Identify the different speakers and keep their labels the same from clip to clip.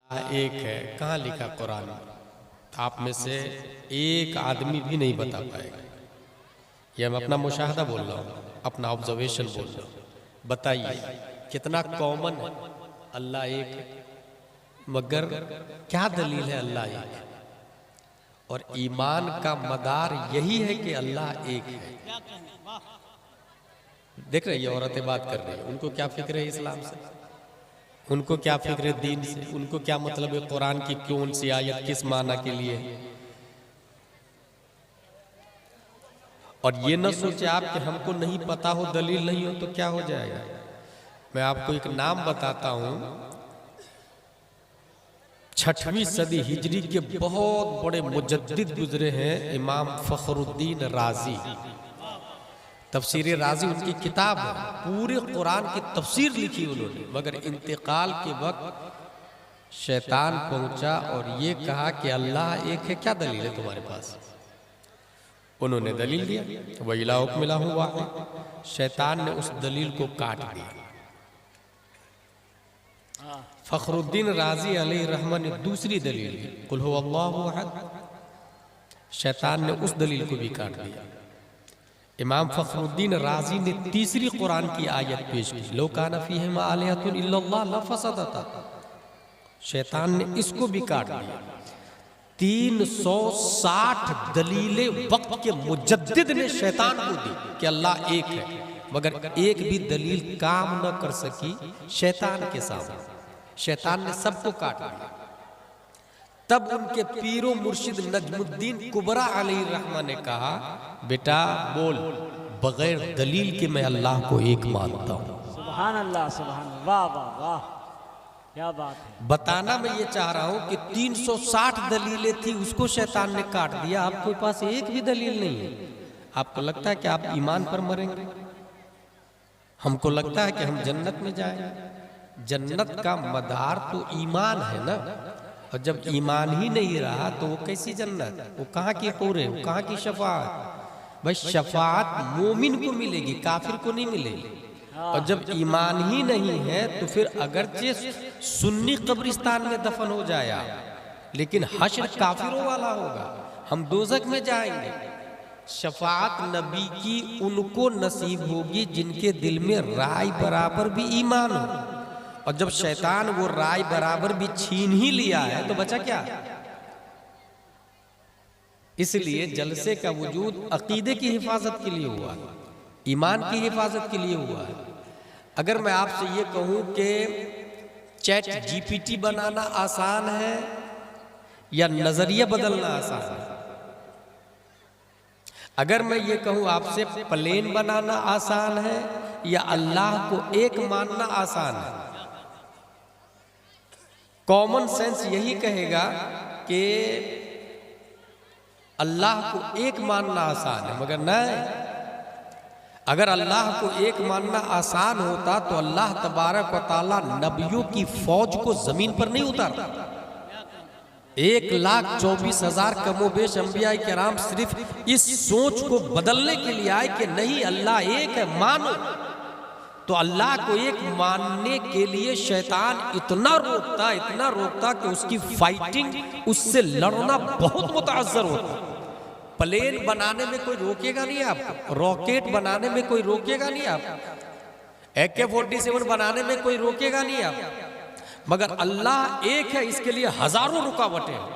Speaker 1: एक है, कहाँ लिखा कुरान में? आप में से एक आदमी भी नहीं बता पाएगा। ये मैं अपना मुशाहदा बोल रहा हूँ, अपना ऑब्जर्वेशन बोल रहा हूँ। बताइए कितना कॉमन है अल्लाह एक है, मगर क्या दलील है अल्लाह एक है? और ईमान का मदार यही है कि अल्लाह एक है। देख रहे ये औरतें बात कर रही है, उनको क्या फिक्र है इस्लाम से, उनको क्या फिक्र है दीन से, उनको क्या मतलब है कुरान की कौन सी आयत किस माना के लिए है। और ये न सोचे आप कि हमको नहीं पता हो, दलील नहीं हो तो क्या हो जाएगा। मैं आपको एक नाम बताता हूं, 6वीं सदी हिजरी के बहुत बड़े मुजद्दिद गुजरे हैं इमाम फखरुद्दीन राजी। तफसीर राजी उनकी किताब है, पूरे कुरान की तफसीर लिखी उन्होंने, मगर इंतकाल के वक्त शैतान पहुंचा और ये कहा कि अल्लाह एक है, क्या दलील है तुम्हारे पास? उन्होंने दलील दिया, वह इलाहुक मिला हुआ है। शैतान ने उस दलील को काट दिया। फखरुद्दीन राजी अलैहि रहमत ने दूसरी दलील दी, कुल हु अल्लाहु अहद। शैतान ने उस दलील को भी काट दिया। इमाम फखरुद्दीन राजी ने तीसरी कुरान की आयत पेश की, लो काना फीहिमा आलिहतुन इल्लल्लाह लफसदता। शैतान ने इसको भी काट दिया। 360 दलीलें वक्त के मुजद्दिद ने शैतान को दी कि अल्लाह एक है, मगर एक भी दलील काम न कर सकी शैतान के सामने। शैतान ने सबको काट दिया। तब उनके पीरो मुर्शिद नजमुद्दीन कुबरा अलैहि रहमा ने कहा, बेटा बोल, बगैर दलील के मैं अल्लाह को एक मानता हूं।
Speaker 2: सुभान अल्लाह, सुभान, वाह वाह वाह, क्या बात है।
Speaker 1: बताना मैं ये चाह रहा हूं कि 360 दलीलें थी, उसको शैतान ने काट दिया। आपके पास एक भी दलील नहीं है। आपको लगता है कि आप ईमान पर मरेंगे? हमको लगता है कि हम जन्नत में जाएंगे। जन्नत का मदार तो ईमान है ना, और जब ईमान ही नहीं रहा तो वो कैसी जन्नत? वो कहाँ की हूरें, वो कहाँ की शफाअत? भाई शफाअत मोमिन को मिलेगी, काफिर को नहीं मिलेगी। और जब ईमान ही नहीं है तो फिर अगरचे सुन्नी कब्रिस्तान में दफन हो जाए, लेकिन हश्र काफिरों वाला होगा, हम दोजख में जाएंगे। शफाअत नबी की उनको नसीब होगी जिनके दिल में राय बराबर भी ईमान हो। और जब शैतान वो राय बराबर भी छीन ही लिया है तो बचा क्या? इसलिए जलसे का वजूद अकीदे की हिफाजत के लिए हुआ है, ईमान की हिफाजत के लिए हुआ है। अगर मैं आपसे ये कहूं कि चैट जीपीटी बनाना आसान है या नजरिया बदलना आसान है? अगर मैं ये कहूं आपसे प्लेन बनाना आसान है या अल्लाह को एक मानना आसान है? कॉमन सेंस यही कहेगा कि अल्लाह को एक मानना आसान है, मगर नहीं। अगर अल्लाह को एक मानना आसान होता तो अल्लाह तबारक व तआला नबियों की फौज को जमीन पर नहीं उतारता। 1,24,000 कमोबेश अंबिया किराम सिर्फ इस सोच को बदलने के लिए आए कि नहीं अल्लाह एक है, मानो। तो अल्लाह को एक मानने के लिए शैतान इतना रोकता कि उसकी फाइटिंग, उससे लड़ना बहुत मुताज्जर होता। प्लेन बनाने में कोई रोकेगा नहीं आपको, रॉकेट बनाने में कोई रोकेगा नहीं आपको, AK-47 बनाने में कोई रोकेगा नहीं आपको, मगर अल्लाह एक है, इसके लिए हजारों रुकावटें हैं।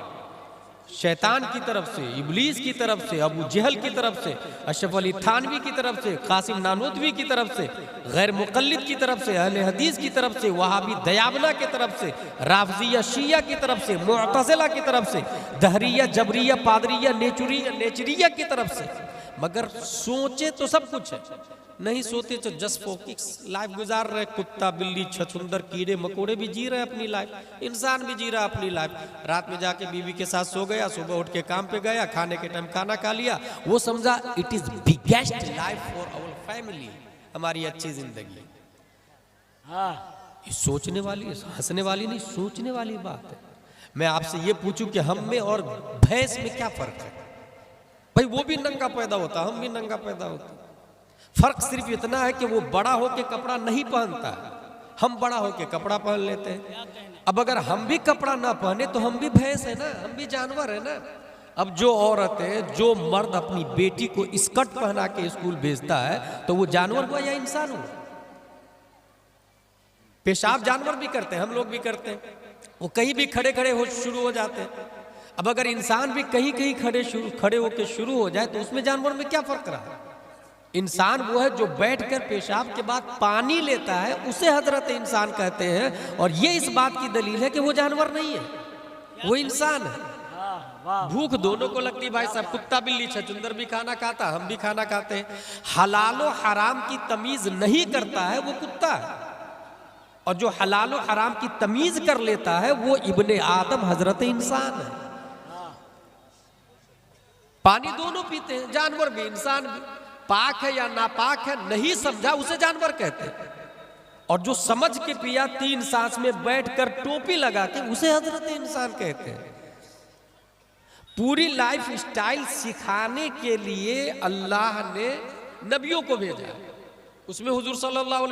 Speaker 1: शैतान की तरफ से, इब्लीस की तरफ से, अबू जहल की तरफ से, अशरफ अली थानवी की तरफ से, कासिम नानोतवी की तरफ से, गैर मुक़ल्लिद की तरफ से, अहले हदीस की तरफ से, वहाबी दयाबना की तरफ से, राफ़ज़िया शिया की तरफ से, मुअतज़िला की तरफ से, दहरिया जबरिया पादरिया नेचरिया की तरफ से। मगर सोचे तो सब कुछ है, नहीं सोते तो जस्ट फोकिक्स लाइफ गुजार रहे। कुत्ता बिल्ली छछुंदर कीड़े मकोड़े भी जी रहे अपनी लाइफ, इंसान भी जी रहा अपनी लाइफ। रात में जाके बीवी के साथ सो गया, सुबह उठ के काम पे गया, खाने के टाइम खाना खा लिया, वो समझा it is biggest life for our family, हमारी अच्छी जिंदगी।
Speaker 2: हाँ,
Speaker 1: ये सोचने वाली, हंसने वाली नहीं, सोचने वाली बात है। मैं आपसे ये पूछूं कि हम में और भैंस में क्या फर्क है? भाई वो भी नंगा पैदा होता, हम भी नंगा पैदा होता। फर्क सिर्फ इतना है कि वो बड़ा होके कपड़ा नहीं पहनता, हम बड़ा होके कपड़ा पहन लेते हैं। अब अगर हम भी कपड़ा ना पहने तो हम भी भैंस है ना, हम भी जानवर है ना। अब जो औरतें, जो मर्द अपनी बेटी को स्कर्ट पहना के स्कूल भेजता है तो वो जानवर हुआ या इंसान हुआ? पेशाब जानवर भी करते हैं, हम लोग भी करते हैं, वो कहीं भी खड़े खड़े हो शुरू हो जाते हैं। अब अगर इंसान भी कहीं कहीं खड़े होकर शुरू हो जाए तो उसमें जानवर में क्या फर्क रहा? इंसान वो है जो बैठकर पेशाब के बाद पानी लेता है, उसे हजरत इंसान कहते हैं। और ये इस बात की दलील है कि वो जानवर नहीं है, वो इंसान है। भूख दोनों को लगती भाई साहब, कुत्ता बिल्ली छछूंदर भी खाना खाता, हम भी खाना खाते हैं। हलालो हराम की तमीज नहीं करता है वो कुत्ता है, और जो हलालो हराम की तमीज कर लेता है वो इब्ने आदम हजरत इंसान है। पानी दोनों पीते हैं, जानवर भी इंसान भी। पाक है या नापाक है नहीं समझा उसे जानवर कहते हैं, और जो समझ के पिया 3 सांस में बैठकर टोपी लगा के उसे हजरत इंसान कहते हैं। पूरी लाइफ स्टाइल सिखाने के लिए अल्लाह ने नबियों को भेजा, उसमें हुजूर सल्लल्लाहु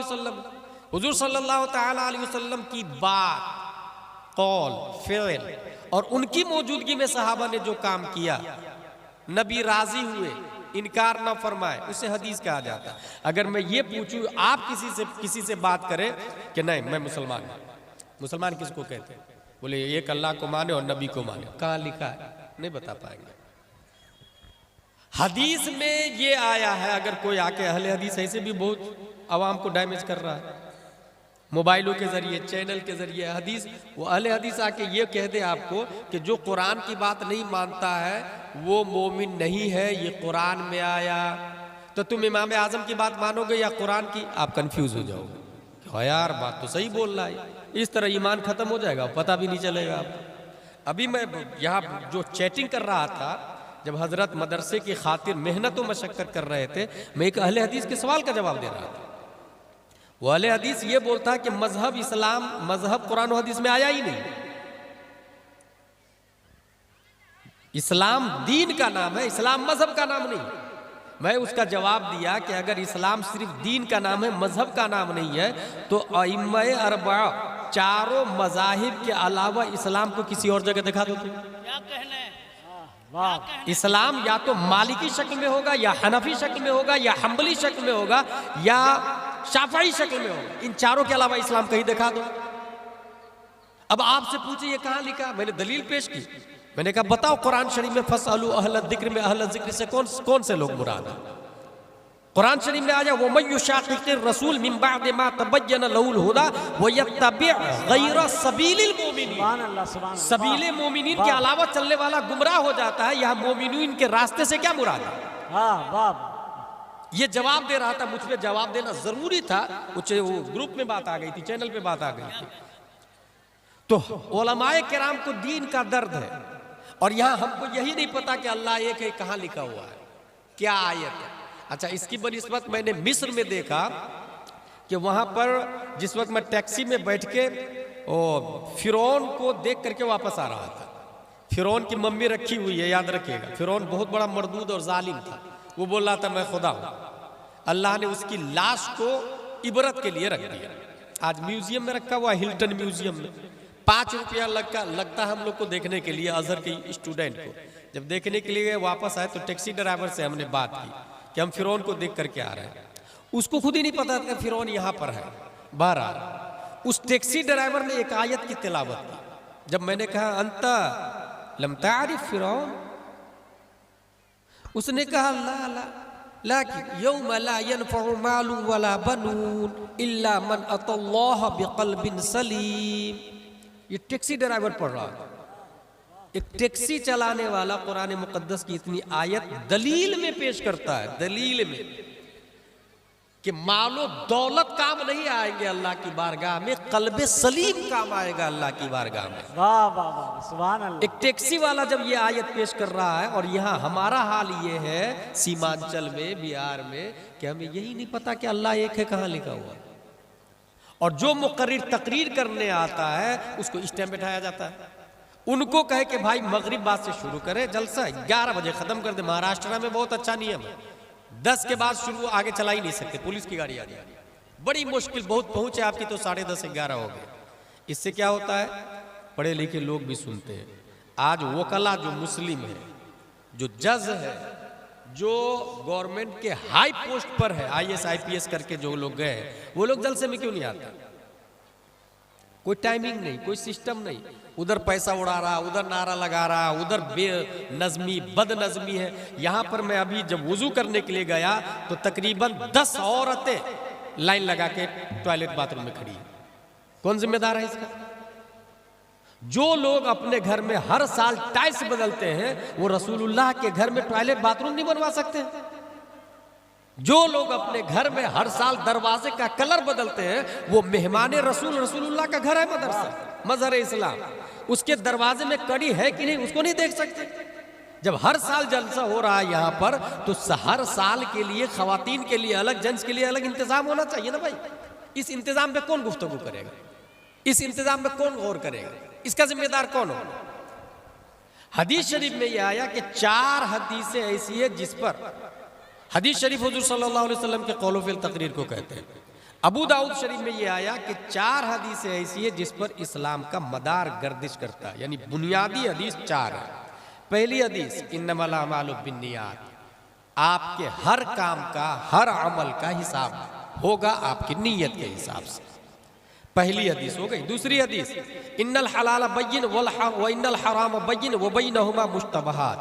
Speaker 1: अलैहि वसल्लम की बात, कौल, फ़िल और उनकी मौजूदगी में सहाबा ने जो काम किया, नबी राजी हुए, इनकार ना फरमाए, उसे हदीस कहा जाता है। अगर मैं ये पूछूं, आप किसी से बात करें कि नहीं मैं मुसलमान हूं, मुसलमान किसको कहते हैं? बोले एक अल्लाह को माने और नबी को माने, कहाँ लिखा है? नहीं बता पाएंगे। हदीस में ये आया है। अगर कोई आके अहले हदीस ऐसे भी बहुत आवाम को डैमेज कर रहा है मोबाइलों के जरिए, चैनल के जरिए, हदीस, वो अहले हदीस आके ये कह दे आपको कि जो कुरान की बात नहीं मानता है वो मोमिन नहीं है, ये कुरान में आया, तो तुम इमाम आजम की बात मानोगे या कुरान की? आप कंफ्यूज हो जाओगे। हाँ यार बात तो सही बोल रहा है, इस तरह ईमान खत्म हो जाएगा, पता भी नहीं चलेगा आपको। अभी मैं यहाँ जो चैटिंग कर रहा था, जब हजरत मदरसे की खातिर मेहनत व मशक्कत कर रहे थे, मैं एक अहले हदीस के सवाल का जवाब दे रहा था। वो अहले हदीस ये बोलता है कि मजहब इस्लाम, मजहब कुरान हदीस में आया ही नहीं, इस्लाम दीन का नाम है, इस्लाम मजहब का नाम नहीं। मैं उसका जवाब दिया कि अगर इस्लाम सिर्फ दीन का नाम है, मजहब का नाम नहीं है, तो अइम्मा अरबा, चारों मजाहिब के अलावा इस्लाम को किसी और जगह दिखा दो। क्या कहना है? इस्लाम या तो मालिकी शक्ल में होगा, या हनफी शक्ल में होगा, या हम्बली शक्ल में होगा, या शाफई शक्ल में होगा। इन चारों के अलावा इस्लाम कहीं दिखा दो। अब आपसे पूछे ये कहाँ लिखा? मैंने दलील पेश की, मैंने कहा बताओ कुरान शरीफ में फसअलू अहल जिक्र में, अहल जिक्र से कौन से लोग मुराद है? कुरान शरीफ में आ जाए, वो मय्युशाक़िक़िर रसूल मिन बाद मा तबय्यन लहुल हुदा व यत्तबि गैर सबीलिल मोमिनीन, सबीले मोमिनीन के अलावा चलने वाला गुमराह हो जाता है। यहाँ मोमिनीन के रास्ते से क्या मुराद है? ये जवाब दे रहा था, मुझ पे जवाब देना जरूरी था, मुझे वो ग्रुप में बात आ गई थी, चैनल पे बात आ गई थी। तो उलमाए किराम को दीन का दर्द है, और यहाँ हमको यही नहीं पता कि अल्लाह एक है, कहाँ लिखा हुआ है, क्या आयत है। अच्छा, इसकी बनिस्बत मैंने मिस्र में देखा कि वहाँ पर जिस वक्त मैं टैक्सी में बैठ के फिरौन को देख करके वापस आ रहा था, फिरौन की मम्मी रखी हुई है, याद रखिएगा। फिरौन बहुत बड़ा मरदूद और जालिम था, वो बोल रहा था मैं खुदा हूँ। अल्लाह ने उसकी लाश को इबरत के लिए रख दिया, आज म्यूजियम में रखा हुआ, हिल्टन म्यूजियम में। 5 रुपया लगता है हम लोग को देखने के लिए, अजहर के स्टूडेंट को। जब देखने के लिए वापस आए तो टैक्सी ड्राइवर से हमने बात की कि हम फिरौन को देख करके आ रहे हैं। उसको खुद ही नहीं पता था फिरौन यहाँ पर है। बहरहाल उस टैक्सी ड्राइवर ने एक आयत की तिलावत की। जब मैंने कहा अंता लम तारिफ फिरौन, उसने कहा ला ला लाकिन यौम ला यनफउ मालुन वला बनून इल्ला मन अतल्लाह बिक़ल्बिन सलीम। ये टैक्सी ड्राइवर पढ़ रहा था। एक टैक्सी चलाने वाला कुरान मुकद्दस की इतनी आयत दलील में पेश करता है, दलील में, कि मालो दौलत काम नहीं आएंगे अल्लाह की बारगाह में, कल्बे सलीम काम आएगा अल्लाह की बारगाह में।
Speaker 2: वाह वाह वाह, सुभान अल्लाह।
Speaker 1: एक टैक्सी वाला जब ये आयत पेश कर रहा है, और यहाँ हमारा हाल ये है सीमांचल में, बिहार में, कि हमें यही नहीं पता कि अल्लाह एक है, कहाँ लिखा हुआ। और जो मुकर्रिर तकरीर करने आता है उसको इस टाइम बैठाया जाता है। उनको कहे कि भाई मगरिब बाद से शुरू करें, जलसा 11 बजे खत्म कर दे। महाराष्ट्र में बहुत अच्छा नियम है, 10 के बाद शुरू, आगे चला ही नहीं सकते, पुलिस की गाड़ी आ रही है। बड़ी मुश्किल, बहुत पहुंचे आपकी तो 10:30 11 हो गए। इससे क्या होता है, पढ़े लिखे लोग भी सुनते हैं। आज वकला जो मुस्लिम है, जो जज है, जो गवर्नमेंट के हाई पोस्ट पर है, IAS IPS करके जो लोग गए, वो लोग जलसे में क्यों नहीं आते? कोई टाइमिंग नहीं, कोई सिस्टम नहीं, उधर पैसा उड़ा रहा, उधर नारा लगा रहा, उधर बेनज़मी बदनज़मी है। यहाँ पर मैं अभी जब वुजू करने के लिए गया तो तकरीबन 10 औरतें लाइन लगा के टॉयलेट बाथरूम में खड़ी है। कौन जिम्मेदार है इसका? जो लोग अपने घर में हर साल टाइल्स बदलते हैं, वो रसूलुल्लाह के घर में टॉयलेट बाथरूम नहीं बनवा सकते? जो लोग अपने घर में हर साल दरवाजे का कलर बदलते हैं, वो मेहमान रसूलुल्लाह का घर है मदरसा, मजहर इस्लाम, उसके दरवाजे में कड़ी है कि नहीं उसको नहीं देख सकते? जब हर साल जलसा हो रहा है यहाँ पर, तो हर साल के लिए खवातीन के लिए अलग, जेंट्स के लिए अलग इंतजाम होना चाहिए ना भाई। इस इंतजाम पे कौन गुफ्तगू करेगा? इस इंतजाम पे कौन गौर करेगा? इसका जिम्मेदार कौन हो? हदीस शरीफ में यह आया कि 4 हदीसें ऐसी है जिस पर, हदीस शरीफ हुजूर सल्लल्लाहु अलैहि वसल्लम के कौल फिल तकरीर को कहते हैं। अबू दाऊद शरीफ में यह आया कि 4 हदीसें ऐसी है जिस पर इस्लाम का मदार गर्दिश करता है, यानी बुनियादी हदीस 4 है। पहली हदीस इन्नमल अमालु बिन्नियात, आपके हर काम का, हर अमल का हिसाब होगा आपकी नीयत के हिसाब से। पहली हदीस हो गई। दूसरी हदीस इन्नल हलाल बय्यिन व इन्नल हराम बय्यिन व बैनहुमा मुश्तबहात,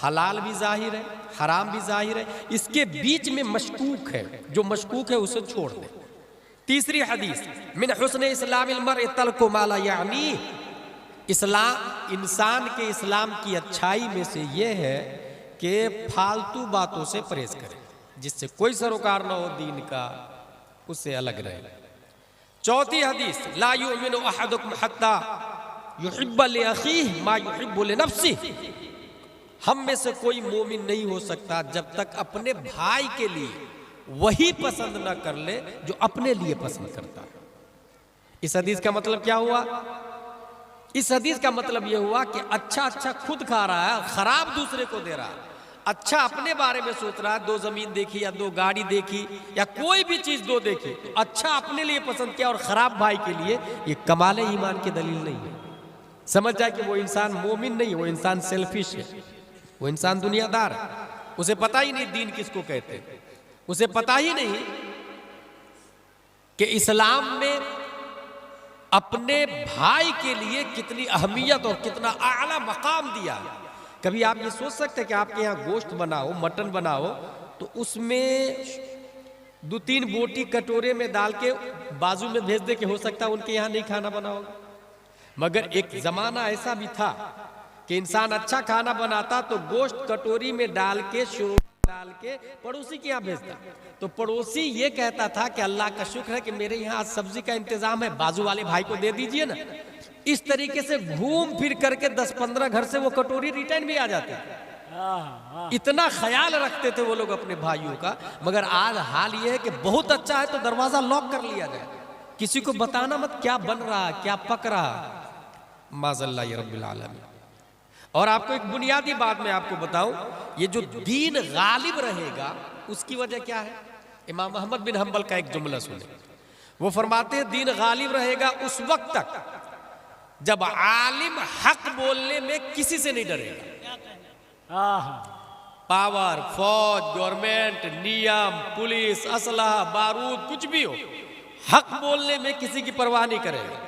Speaker 1: हलाल भी जाहिर है, हराम भी जाहिर है, इसके बीच में मशकूक है, जो मशकूक है उसे छोड़ दे। तीसरी हदीस मिन हुस्न इस्लामिल मर्इ तर्कु मा ला यानी, इस्लाम, इंसान के इस्लाम की अच्छाई में से यह है कि फालतू बातों से परहेज करे, जिससे कोई सरोकार न हो दीन का, उससे अलग रहे। चौथी हदीस ला युमिनु अहदुकुम हत्ता युहिब्ब लि अखीह मा युहिब्बु लि नफ्सिह, हम में से कोई मोमिन नहीं हो सकता जब तक अपने भाई के लिए वही पसंद न कर ले जो अपने लिए पसंद करता है। इस हदीस का मतलब क्या हुआ? इस हदीस का मतलब यह हुआ कि अच्छा खुद खा रहा है, खराब दूसरे को दे रहा है। अच्छा अपने बारे में सोच रहा है, 2 जमीन देखी या 2 गाड़ी देखी या कोई भी चीज 2 देखी, तो अच्छा अपने लिए पसंद किया और खराब भाई के लिए, ये कमाल ईमान की दलील नहीं है। समझ जाए कि वो इंसान मोमिन नहीं, वो इंसान सेल्फिश है, वो इंसान दुनियादार है। उसे पता ही नहीं दीन किसको कहते हैं, उसे पता ही नहीं कि इस्लाम में अपने भाई के लिए कितनी अहमियत और कितना आला मकाम दिया। कभी आप ये सोच सकते हैं कि आपके यहाँ गोश्त बनाओ, मटन बनाओ, तो उसमें 2-3 बोटी कटोरे में डाल के बाजू में भेज दे के हो सकता है उनके यहाँ नहीं खाना बनाओगे। मगर एक जमाना ऐसा भी था कि इंसान अच्छा खाना बनाता तो गोश्त कटोरी में डाल के, शोर डाल के पड़ोसी के यहाँ भेजता, तो पड़ोसी ये कहता था कि अल्लाह का शुक्र है कि मेरे यहाँ आज सब्जी का इंतजाम है, बाजू वाले भाई को दे दीजिए ना। इस तरीके से घूम फिर करके 10-15 घर से वो कटोरी रिटर्न भी आ जाते थे। इतना ख्याल रखते थे वो लोग अपने भाइयों का। मगर आज हाल ये है कि बहुत अच्छा है तो दरवाजा लॉक कर लिया जाए, किसी को बताना मत क्या बन रहा, क्या पक रहा, माज़ल्लाह रब्बिल आलमीन। और आपको एक बुनियादी बात मैं आपको बताऊं, ये जो दीन गालिब रहेगा उसकी वजह क्या है? इमाम अहमद बिन हंबल का एक जुमला सुने, वो फरमाते हैं दीन गालिब रहेगा उस वक्त तक जब आलिम हक बोलने में किसी से नहीं डरेगा। पावर, फौज, गवर्नमेंट, नियम, पुलिस, असलहा, बारूद, कुछ भी हो, हक बोलने में किसी की परवाह नहीं करेगा।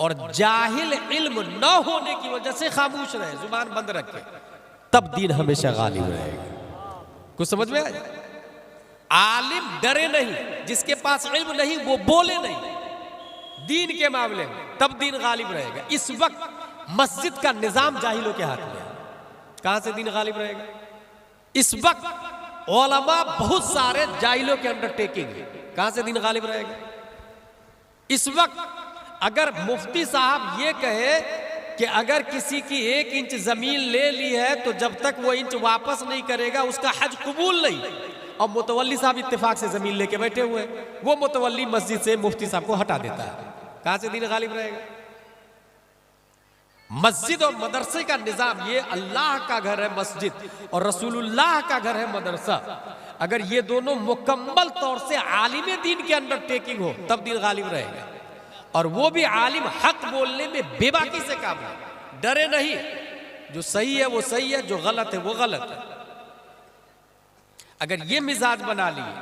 Speaker 1: और जाहिल इल्म न होने की वजह से खामोश रहे, जुबान बंद रखे, तब दीन हमेशा गालिब रहेगा। कुछ समझ में आया? आलिम डरे नहीं, जिसके पास इल्म नहीं वो बोले नहीं दीन के मामले में, तब दीन गालिब रहेगा। इस वक्त मस्जिद का निजाम जाहिलों के हाथ में है, कहां से दीन गालिब रहेगा? इस वक्त उलमा बहुत सारे जाहिलों के अंडरटेकिंग है, कहां से दीन गालिब रहेगा? इस वक्त अगर मुफ्ती साहब ये कहे कि अगर किसी की 1 इंच जमीन ले ली है तो जब तक वो इंच वापस नहीं करेगा उसका हज कबूल नहीं, और मुतवल्ली साहब इत्तेफाक से जमीन लेके बैठे हुए हैं, वो मुतवल्ली मस्जिद से मुफ्ती साहब को हटा देता है, कहां से दीन गालिब रहेगा? मस्जिद और मदरसे का निजाम, ये अल्लाह का घर है मस्जिद और रसूलुल्लाह का घर है मदरसा, अगर ये दोनों मुकम्मल तौर से आलिम दीन के अंडरटेकिंग हो तब दीन गालिब रहेगा। और वो भी आलिम हक बोलने में बेबाकी से काबिल, डरे नहीं। जो सही है वो सही है, जो गलत है वो गलत है। अगर ये मिजाज बना लिए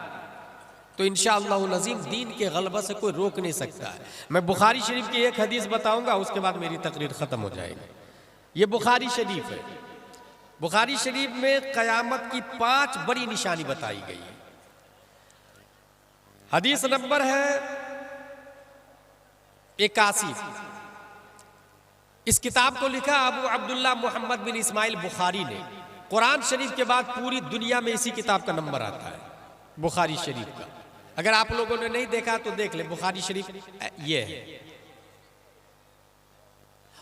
Speaker 1: तो इंशाअल्लाह नज़ीम दीन के गलबा से कोई रोक नहीं सकता है। मैं बुखारी शरीफ की एक हदीस बताऊंगा, उसके बाद मेरी तकरीर ख़त्म हो जाएगी। ये बुखारी शरीफ है। बुखारी शरीफ में क़यामत की 5 बड़ी निशानी बताई गई है। हदीस नंबर है 81। इस किताब को लिखा अबू अब्दुल्ला मोहम्मद बिन इस्माइल बुखारी ने। कुरान शरीफ के बाद पूरी दुनिया में इसी किताब का नंबर आता है, बुखारी शरीफ का। अगर आप लोगों ने नहीं देखा तो देख ले, बुखारी शरीफ ये है।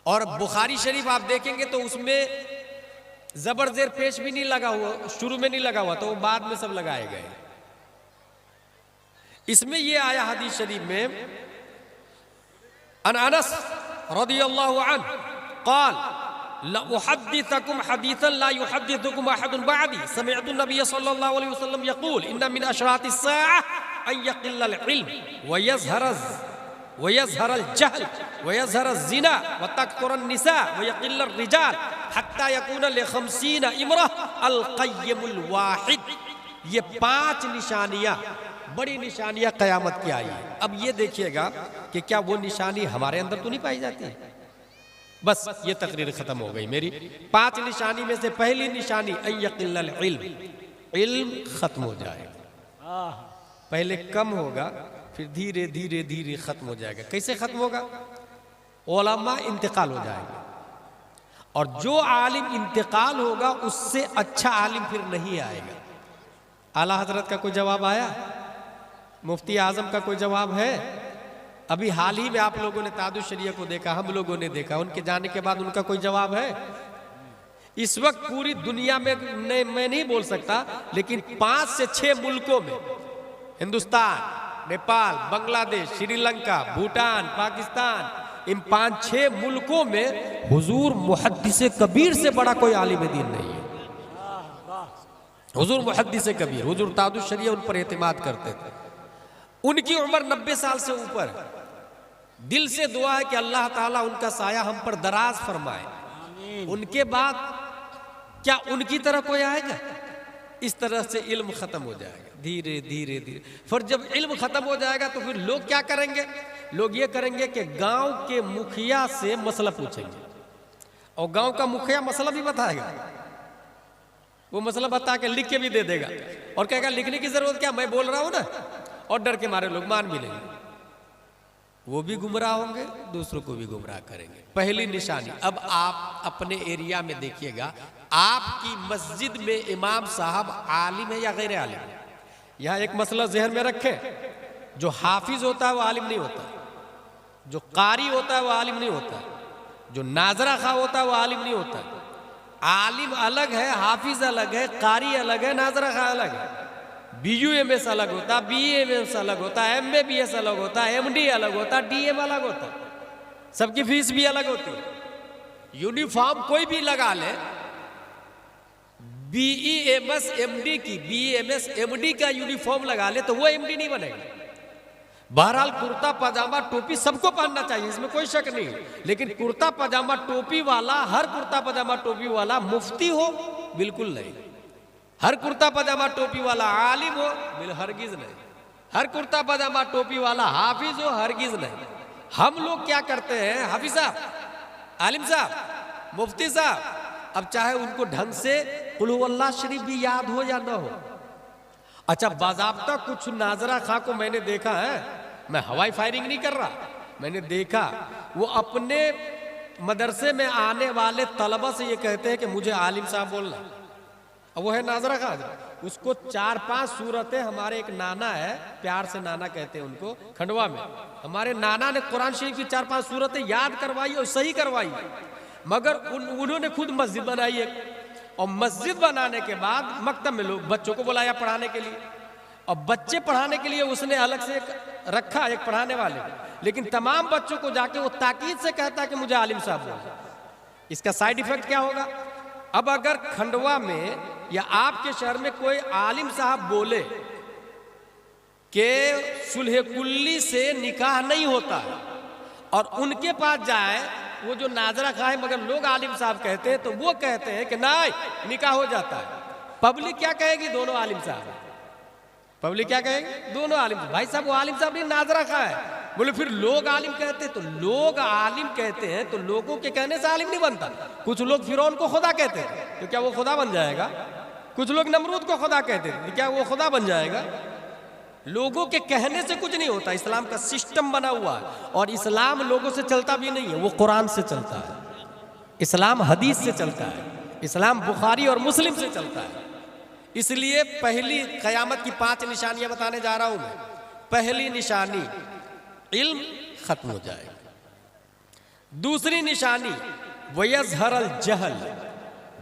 Speaker 1: और बुखारी शरीफ आप देखेंगे तो उसमें जबर जेर पेश भी नहीं लगा हुआ, शुरू में नहीं लगा हुआ, तो वो बाद में सब लगाए गए। इसमें ये आया हदीस शरीफ में, अन अनस रदियल्लाहु अन्हु क़ाल लउहद्दिथकुम हदीसन ला युहद्दिथुकुम अहदुन बअदी समिअतु नबिय सल्लल्लाहु अलैहि वसल्लम यक़ूल इन्ना मिन अशरातिस साअह अन यक़िल्लल इल्म व यज़हरल जहल व यज़हरज़ ज़िना व तकथुरन निसा व यक़िल्लर रिजाल हत्ता यकून लिखमसीन इम्रअह अल क़य्यमुल वाहिद। ये 5 निशानियां, बड़ी निशानियां क़यामत की आई है। अब ये देखिएगा कि क्या वो निशानी हमारे अंदर तो नहीं पाई जाती है। बस ये तकरीर खत्म हो गई मेरी। 5 निशानी में से पहली निशानी अय्यक़िल्लल इल्म, इल्म खत्म हो जाएगा। पहले कम होगा, फिर धीरे धीरे धीरे खत्म हो जाएगा। कैसे खत्म होगा? उलमा इंतकाल हो जाएगा, और जो आलिम इंतकाल होगा उससे अच्छा आलिम फिर नहीं आएगा। आला हजरत का कोई जवाब आया? मुफ्ती आजम का कोई जवाब है? अभी हाल ही में आप लोगों ने तादुश शरिया को देखा, हम लोगों ने देखा, उनके जाने के बाद उनका कोई जवाब है? इस वक्त पूरी दुनिया में मैं नहीं बोल सकता, लेकिन 5 से 6 मुल्कों में, हिंदुस्तान, नेपाल, बांग्लादेश, श्रीलंका, भूटान, पाकिस्तान, इन 5-6 मुल्कों में हुजूर मुहद्दिस कबीर से बड़ा कोई आलिम दीन नहीं है। हुजूर मुहद्दिस कबीर, हुजूर तादुश शरिया उन पर एतमाद करते थे। उनकी उम्र 90 साल से ऊपर। दिल से दुआ है कि अल्लाह ताला उनका साया हम पर दराज फरमाए। उनके बाद क्या उनकी तरह कोई आएगा? इस तरह से इल्म खत्म हो जाएगा धीरे धीरे धीरे। फिर जब इल्म खत्म हो जाएगा तो फिर लोग क्या करेंगे? लोग ये करेंगे कि गांव के मुखिया से मसला पूछेंगे, और गांव का मुखिया मसला भी बताएगा। वो मसला बता के लिख के भी दे देगा, और कहेगा लिखने की जरूरत क्या, मैं बोल रहा हूं ना। और डर के मारे लोग मान भी लेंगे। वो भी गुमराह होंगे, दूसरों को भी गुमराह करेंगे। पहली निशानी। अब आप अपने एरिया में देखिएगा, आपकी मस्जिद में इमाम साहब आलिम है या गैर आलिम है? यहाँ एक मसला जहन में रखें, जो हाफिज होता है वो आलिम नहीं होता, जो कारी होता है वो आलिम नहीं होता, जो नाजरा खा होता है वो आलिम नहीं होता। आलिम अलग है, हाफिज अलग है, कारी अलग है, नाजरा खा अलग है। BUMS अलग होता, BAMS अलग होता, MABS अलग होता, MD अलग होता, DM अलग होता, सबकी फीस भी अलग होती है। यूनिफॉर्म कोई भी लगा ले, BEMS MD की, BEMS MD का यूनिफॉर्म लगा ले तो वो MD नहीं बनेगा। बहरहाल कुर्ता पजामा टोपी सबको पहनना चाहिए, इसमें कोई शक नहीं, लेकिन कुर्ता पजामा टोपी वाला, हर कुर्ता पजामा टोपी वाला मुफ्ती हो बिल्कुल नहीं। हर कुर्ता पजामा टोपी वाला आलिम हो हरगिज नहीं। हर कुर्ता पजामा टोपी वाला हाफिज हो हरगिज नहीं। हम लोग क्या करते हैं, हाफिज साहब, आलिम साहब, मुफ्ती साहब, अब चाहे उनको ढंग से कुल हुवल्लाह शरीफ भी याद हो या ना हो। अच्छा, बाज़ाब्ता कुछ नाजरा खा को मैंने देखा है, मैं हवाई फायरिंग नहीं कर रहा, मैंने देखा वो अपने मदरसे में आने वाले तलबा से ये कहते हैं कि मुझे आलिम साहब बोलना। अब वो है नाजरा खा, उसको 4-5 सूरतें, हमारे एक नाना है, प्यार से नाना कहते हैं उनको, खंडवा में, हमारे नाना ने कुरान शरीफ की 4-5 सूरतें याद करवाई और सही करवाई। मगर उन्होंने खुद मस्जिद बनाई है, और मस्जिद बनाने के बाद मकतब में लोग बच्चों को बुलाया पढ़ाने के लिए, और बच्चे पढ़ाने के लिए उसने अलग से रखा एक पढ़ाने वाले, लेकिन तमाम बच्चों को जाके वो ताकीद से कहता है कि मुझे आलिम साहब बोलो। इसका साइड इफेक्ट क्या होगा? अब अगर खंडवा में या आपके शहर में कोई आलिम साहब बोले कि सुलह कुल्ली से निकाह नहीं होता है, और उनके पास जाए, वो जो नाजरा खाए, मगर लोग आलिम साहब कहते हैं, तो वो कहते हैं कि नहीं निकाह हो जाता है। पब्लिक क्या कहेगी? दोनों आलिम साहब। पब्लिक क्या कहेगी? दोनों आलिम। भाई साहब वो आलिम साहब ने नाजरा खाया। बोले फिर लोग आलिम कहते हैं, तो लोग आलिम कहते हैं तो लोगों के कहने से आलिम नहीं बनता। कुछ लोग फिरौन को खुदा कहते हैं, तो क्या वो खुदा बन जाएगा? कुछ लोग नमरूद को खुदा कहते हैं, तो क्या वो खुदा बन जाएगा? लोगों के कहने से कुछ नहीं होता। इस्लाम का सिस्टम बना हुआ है, और इस्लाम लोगों से चलता भी नहीं है, वो कुरान से चलता है। इस्लाम हदीस से चलता है, इस्लाम बुखारी और मुस्लिम से चलता है। इसलिए पहली क़यामत की 5 निशानियां बताने जा रहा हूं मैं। पहली निशानी, इल्म खत्म हो जाएगा। दूसरी निशानी, वयज़हरल जहल,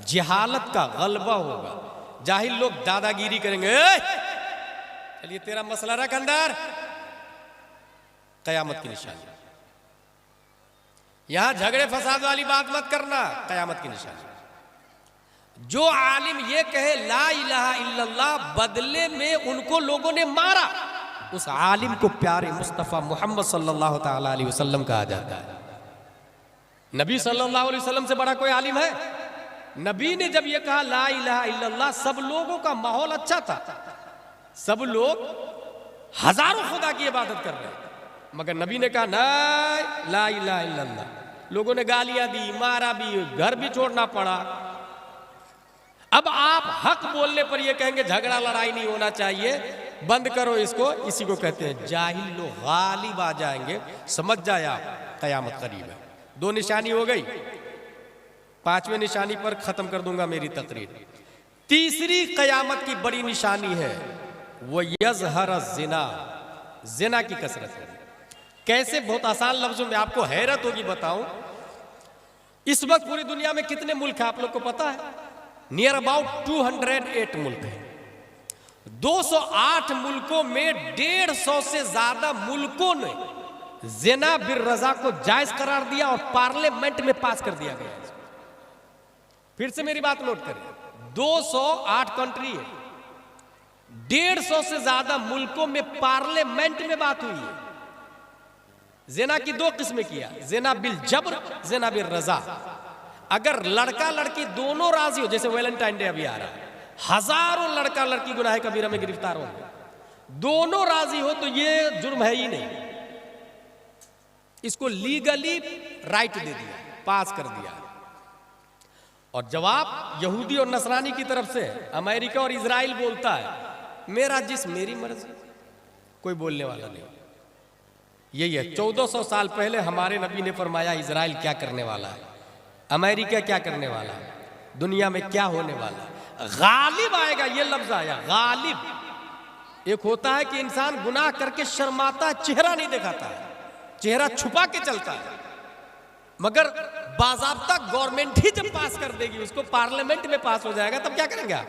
Speaker 1: जहालत का गलबा होगा। जाहिल लोग दादागिरी करेंगे, चलिए तेरा मसला रख अंदर। कयामत की निशानी। यहां झगड़े फसाद वाली बात मत करना, कयामत की निशानी। जो आलिम ये कहे ला इलाहा इल्लल्लाह, बदले में उनको लोगों ने मारा, उस आलिम को प्यारे मुस्तफ़ा मोहम्मद सल्लल्लाहु ताला अलैहि वसल्लम कहा जाता है। नबी सल्लल्लाहु अलैहि वसल्लम से बड़ा कोई आलिम है? नबी ने जब ये कहा ला इलाहा इल्लल्लाह, सब लोगों का माहौल अच्छा था, सब लोग हजारों खुदा की इबादत कर रहे, मगर नबी ने कहा नहीं ला इलाहा इल्लल्लाह। लोगों ने गालियां दी, मारा भी, घर भी छोड़ना पड़ा। अब आप हक बोलने पर ये कहेंगे झगड़ा लड़ाई नहीं होना चाहिए, बंद करो इसको। इसी को कहते हैं जाहिल लोग गालिब आ जाएंगे। समझ जाए आप, कयामत करीब है। 2 निशानी हो गई, 5वें निशानी पर खत्म कर दूंगा मेरी तकरीर। तीसरी कयामत की बड़ी निशानी है वो यज़हर ज़िना, ज़िना की कसरत है। कैसे? बहुत आसान लफ्जों में, आपको हैरत होगी बताऊं। इस वक्त पूरी दुनिया में कितने मुल्क हैं आप लोग को पता है? नियर अबाउट 208 मुल्क हैं। 208 मुल्कों में 150 से ज्यादा मुल्कों ने ज़िना बिर रज़ा को जायज करार दिया और पार्लियामेंट में पास कर दिया गया। फिर से मेरी बात नोट करें, 208 कंट्री है, 150 से ज्यादा मुल्कों में पार्लियामेंट में बात हुई है। ज़िना की 2 किस्में किया, ज़िना बिल जबर, ज़िना बिर रज़ा। अगर लड़का लड़की दोनों राजी हो, जैसे वैलेंटाइन डे अभी आ रहा है, हजारों लड़का लड़की गुनाह कबीरा में गिरफ्तार हो, दोनों राजी हो, तो ये जुर्म है ही नहीं। इसको लीगली राइट दे दिया, पास कर दिया। और जवाब यहूदी और नसरानी की तरफ से अमेरिका और इजराइल बोलता है मेरा जिस्म मेरी मर्जी, कोई बोलने वाला नहीं। यही है, 1400 साल पहले हमारे नबी ने फरमाया इजराइल क्या करने वाला है, अमेरिका क्या करने वाला है, दुनिया में क्या होने वाला है। गालिब आएगा, ये लफ्ज आया गालिब। एक होता है कि इंसान गुनाह करके शर्माता, चेहरा नहीं दिखाता है, चेहरा छुपा के चलता है, मगर बाज़ाब्ता गवर्नमेंट ही जब पास कर देगी, उसको पार्लियामेंट में पास हो जाएगा, तब क्या करेंगे आप?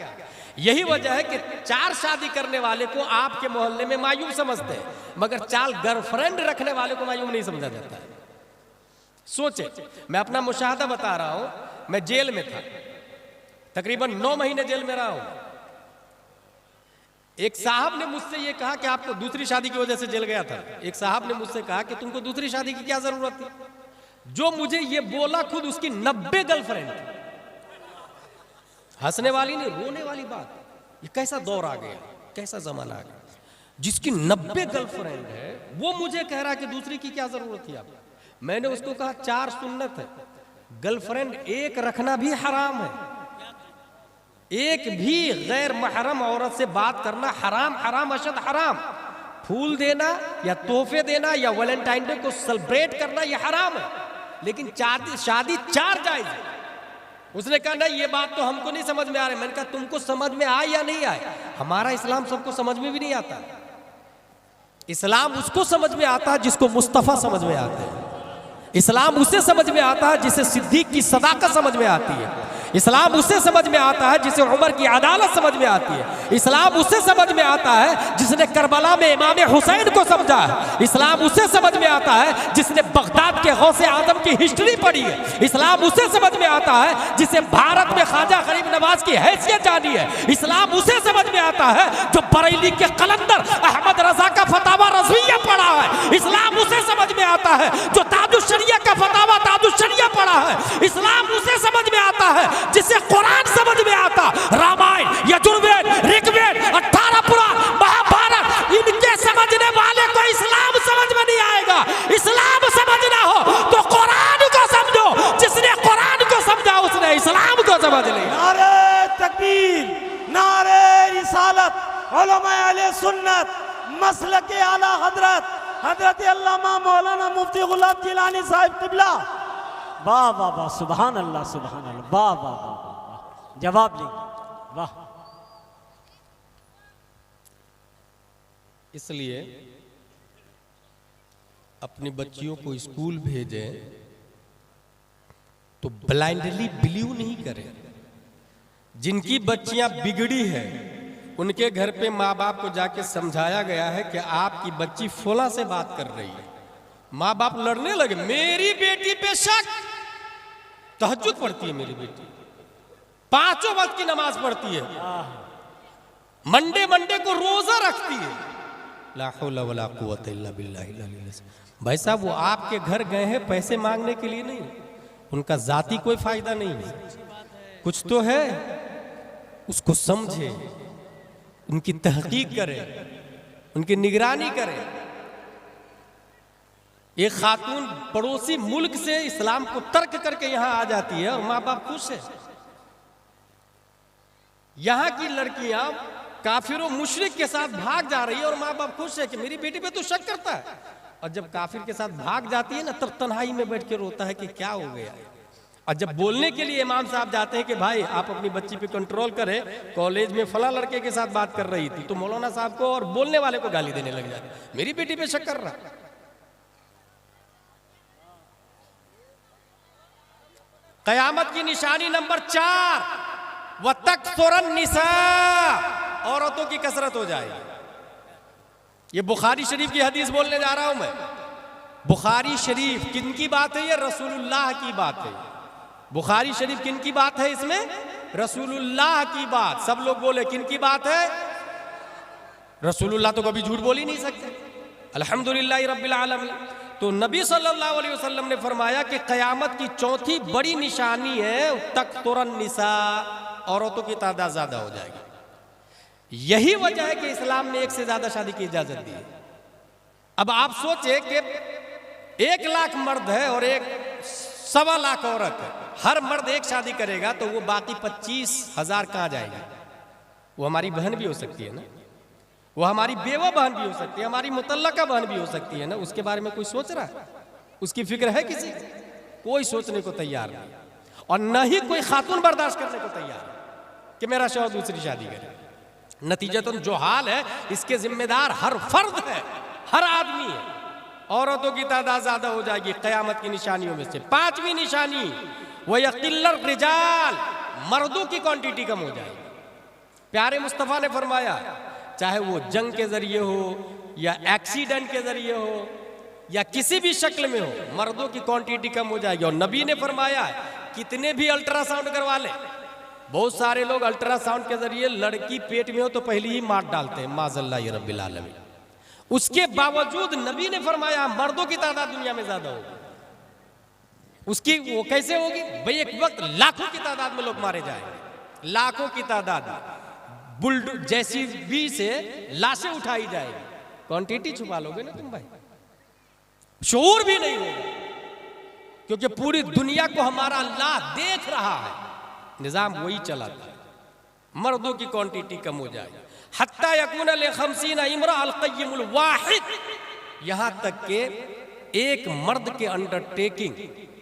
Speaker 1: यही वजह है कि 4 शादी करने वाले को आपके मोहल्ले में मायूब समझते हैं, मगर 4 गर्लफ्रेंड रखने वाले को मायूब नहीं समझा जाता है। सोचे, मैं अपना मुशाहदा बता रहा हूं। मैं जेल में था, तकरीबन 9 महीने जेल में रहा हूं। एक साहब ने मुझसे ये कहा कि आपको दूसरी शादी की वजह से जेल गया था। एक साहब ने मुझसे कहा कि तुमको दूसरी शादी की क्या जरूरत थी? जो मुझे ये बोला, खुद उसकी 90 गर्लफ्रेंड थी। हंसने वाली नहीं, रोने वाली बात। ये कैसा दौर आ गया, कैसा जमाना आ गया, जिसकी 90 गर्लफ्रेंड है वो मुझे कह रहा कि दूसरी की क्या जरूरत थी आप? मैंने उसको कहा 4 सुन्नत है, गर्लफ्रेंड एक रखना भी हराम है, एक भी गैर महरम औरत से बात करना हराम, हराम अशद हराम। फूल देना या तोहफे देना या वैलेंटाइन डे को सेलिब्रेट करना ये हराम है, लेकिन शादी 4 जायज है। उसने कहा नहीं, ये बात तो हमको नहीं समझ में आ रही। मैंने कहा तुमको समझ में आए या नहीं आए, हमारा इस्लाम सबको समझ में भी नहीं आता। इस्लाम उसको समझ में आता है जिसको मुस्तफ़ा समझ में आता है। इस्लाम उसे समझ में आता है जिसे सिद्दीक की सदाकत समझ में आती है। इस्लाम उससे समझ में आता है जिसे उमर की अदालत समझ में आती है। इस्लाम उससे समझ में आता है जिसने करबला में इमाम हुसैन को समझा है। इस्लाम उससे समझ में आता है जिसने बगदाद के गौसे आजम की हिस्ट्री पढ़ी है। इस्लाम उससे समझ में आता है जिसे भारत में ख्वाजा गरीब नवाज की हैसियत जानी है। इस्लाम उसे समझ में आता है जो बरेली के कलंदर अहमद रजा का फतावा रज़विया पढ़ा है। इस्लाम उसे समझ में आता है जो ताजुश शरिया का फतावा ताजुश शरिया पढ़ा है। इस्लाम उसे समझ में आता है जिसे कुरान समझ में आता, रामायण, यजुर्वेद, ऋग्वेद, 18 पुराण, महाभारत, इनके समझने वाले को इस्लाम समझ में नहीं आएगा। इस्लाम समझना हो तो कुरान को समझो, जिसने कुरान को समझा उसने इस्लाम को समझ लिया।
Speaker 3: नारे तकबीर, नारे रिसालत, उलमा अहले सुन्नत, मसलक आला हजरत हजरत अल्लामा मौलाना मुफ्ती गुलाब जिलानी साहिब किबला।
Speaker 2: वाह वाह वाह, सुभान अल्लाह सुभान अल्लाह, वाह वाह वाह वाह, जवाब लेंगे, वाह।
Speaker 1: इसलिए अपनी बच्चियों को स्कूल भेजें तो ब्लाइंडली बिलीव नहीं करें। जिनकी बच्चियां बिगड़ी है उनके घर पे माँ बाप को जाके समझाया गया है कि आपकी बच्ची फुला से बात कर रही है। माँ बाप लड़ने लगे, मेरी बेटी पे शक, तहज्जुद पढ़ती है मेरी बेटी, 5 वक्त की नमाज पढ़ती है, मंडे मंडे को रोजा रखती है। ला हौला वला कुव्वता इल्ला बिल्लाहिल अलील अज़ीम। भाई साहब, वो आपके घर गए हैं पैसे मांगने के लिए नहीं, उनका जाती कोई फायदा नहीं है, कुछ तो है, उसको समझे, उनकी तहकीक करे, उनकी निगरानी करे। एक खातून पड़ोसी मुल्क से इस्लाम को तर्क करके यहां आ जाती है और माँ बाप खुश है। यहां की लड़कियां काफिरों मुशरिक के साथ भाग जा रही है और माँ बाप खुश है कि मेरी बेटी पे तो शक करता है। और जब काफिर के साथ भाग जाती है ना, तब तन्हाई में बैठ के रोता है कि क्या हो गया। और जब बोलने के लिए इमाम साहब जाते हैं कि भाई आप अपनी बच्ची पे कंट्रोल करें, कॉलेज में फला लड़के के साथ बात कर रही थी, तो मौलाना साहब को और बोलने वाले को गाली देने लग जाते, मेरी बेटी पे शक कर रहा। कयामत की निशानी नंबर 4, व तकसुरन निसा, औरतों की कसरत हो जाएगी। ये बुखारी शरीफ की हदीस बोलने जा रहा हूं मैं। बुखारी शरीफ किन की बात है? ये रसूलुल्लाह की बात है। बुखारी शरीफ किन की बात है? इसमें रसूलुल्लाह की बात। सब लोग बोले किन की बात है? रसूलुल्लाह तो कभी झूठ बोल ही नहीं सकते। अल्हम्दुलिल्लाह रब्बिल आलमीन। तो नबी सल्लल्लाहु अलैहि वसल्लम ने फरमाया कि क़यामत की चौथी बड़ी निशानी है तकतुरन निसा, औरतों की तादाद ज्यादा हो जाएगी। यही वजह है कि इस्लाम में एक से ज्यादा शादी की इजाजत दी है। अब आप सोचे कि 1 लाख मर्द है और 1.25 लाख औरत है, हर मर्द एक शादी करेगा तो वो बाकी 25,000 कहाँ जाएगी? वो हमारी बहन भी हो सकती है ना, वो हमारी बेवा बहन भी हो सकती है, हमारी मुतल्लका बहन भी हो सकती है ना। उसके बारे में कोई सोच रहा है? उसकी फिक्र है किसी? कोई सोचने को तैयार नहीं, और न ही कोई खातून बर्दाश्त करने को तैयार है कि मेरा शौहर दूसरी शादी करे। नतीजतन जो हाल है इसके जिम्मेदार हर फर्द है, हर आदमी है। औरतों की तादाद ज्यादा हो जाएगी क़यामत की निशानियों में से। 5वीं निशानी, वह यक़िल्लर रिजाल, मर्दों की क्वांटिटी कम हो जाएगी। प्यारे मुस्तफ़ा ने फरमाया, चाहे वो जंग के जरिए हो या एक्सीडेंट के जरिए हो या किसी भी शक्ल में हो, मर्दों की क्वांटिटी कम हो जाएगी। और नबी ने फरमाया कितने भी अल्ट्रासाउंड करवा ले, बहुत सारे लोग अल्ट्रासाउंड के जरिए लड़की पेट में हो तो पहले ही मार डालते हैं, माज़ल्लाह रब्बिल आलमीन। उसके बावजूद नबी ने फरमाया मर्दों की तादाद दुनिया में ज्यादा होगी। उसकी वो कैसे होगी भाई? एक वक्त लाखों की तादाद में लोग मारे जाएंगे, लाखों की तादाद में बुलडोजर जेसीबी से लाशें उठाई जाएगी। क्वांटिटी छुपा लोगे ना तुम भाई, शऊर भी नहीं होगा, क्योंकि पूरी दुनिया को हमारा अल्लाह देख रहा है, निजाम वही चलाता है। मर्दों की क्वांटिटी कम हो जाएगी। हत्ता यकून लिखमसीन इमरा अल-क़य्यमुल वाहिद, यहां तक के एक मर्द के अंडरटेकिंग,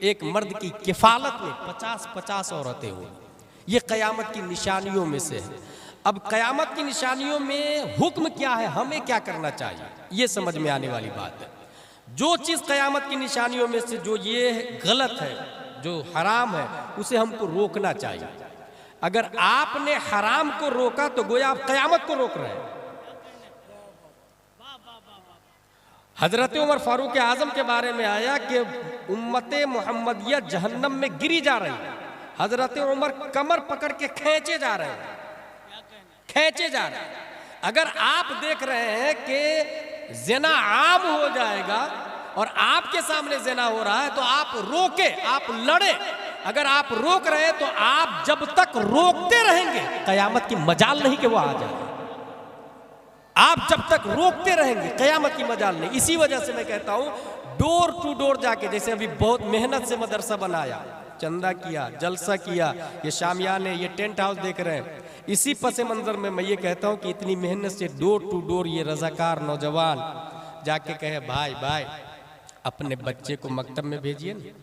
Speaker 1: एक मर्द की किफालत में 50-50 औरतें होंगी। ये क़यामत की निशानियों में से है। अब क़यामत की निशानियों में हुक्म क्या है, हमें क्या करना चाहिए, ये समझ में आने वाली बात है। जो चीज़ क़यामत की निशानियों में से जो ये गलत है, जो हराम है उसे हमको रोकना चाहिए। अगर आपने हराम को रोका तो गोया आप क़यामत को रोक रहे हैं। हजरत उमर फारूक आजम के बारे में आया कि उम्मते मोहम्मदिया जहन्नम में गिरी जा रही है। हजरत उमर कमर पकड़ के खींचे जा रहे हैं, खींचे जा रहे हैं। अगर आप देख रहे हैं कि ज़िना आम हो जाएगा और आपके सामने ज़िना हो रहा है तो आप रोके, आप लड़े। अगर आप रोक रहे हैं तो आप जब तक रोकते रहेंगे क़यामत की मजाल नहीं कि वो आ जाए। आप जब तक रोकते रहेंगे क़यामत की मजाल नहीं। इसी वजह से मैं कहता हूं डोर टू डोर जाके, जैसे अभी बहुत मेहनत से मदरसा बनाया, चंदा किया, जलसा किया, ये शामियाने, ये टेंट हाउस देख रहे हैं, इसी पस मंजर में मैं ये कहता हूं कि इतनी मेहनत से डोर टू डोर ये रज़ाकार नौजवान जाके कहे भाई भाई अपने बच्चे को मकतब में भेजिए ना,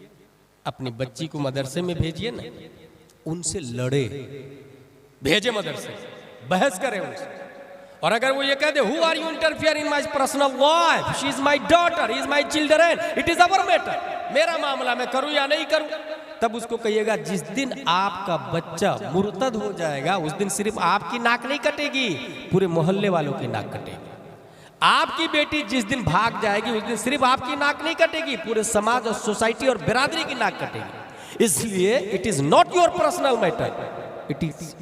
Speaker 1: अपनी बच्ची को मदरसे में भेजिए ना, उनसे लड़े, भेजे मदरसे, बहस करें उनसे। और अगर वो ये कह दे who are you interfere in my personal life, she is my daughter, he is my children, it is our matter, मेरा मामला मैं करूं या नहीं करूं, तब उसको कहिएगा जिस दिन आपका बच्चा मुर्तद हो जाएगा उस दिन सिर्फ आपकी नाक नहीं कटेगी, पूरे मोहल्ले वालों की नाक कटेगी। आपकी बेटी जिस दिन भाग जाएगी उस दिन सिर्फ आपकी नाक नहीं कटेगी, पूरे समाज और सोसाइटी और बिरादरी की नाक कटेगी। इसलिए it is not your personal matter,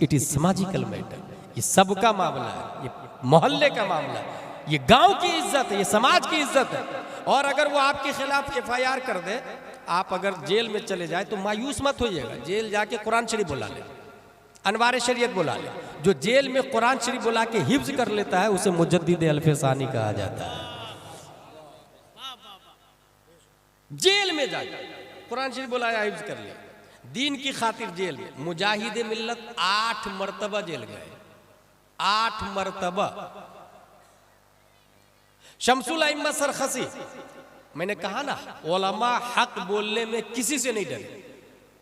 Speaker 1: it is समाजिकल मैटर। ये सबका मामला है, ये मोहल्ले का मामला है, ये गांव की इज्जत है, ये समाज की इज्जत है। और अगर वो आपके खिलाफ FIR कर दे, आप अगर जेल में चले जाए तो मायूस मत होइएगा। जेल जाके कुरान शरीफ बुला ले, अनवार शरीयत बुला ले। जो जेल में कुरान शरीफ बुला के हिफ्ज कर लेता है उसे मुजद्दिद अल्फसानी कहा जाता है। जेल में जाके कुरान शरीफ बुलाया, हिफ्ज कर लिया, दीन की खातिर जेल में। मुजाहिद मिल्लत 8 मरतबा जेल गए, 8 मरतबा। शमसुल अइम्मा सरखसी, मैंने कहा ना उलमा हक बोलने में किसी से नहीं डरे।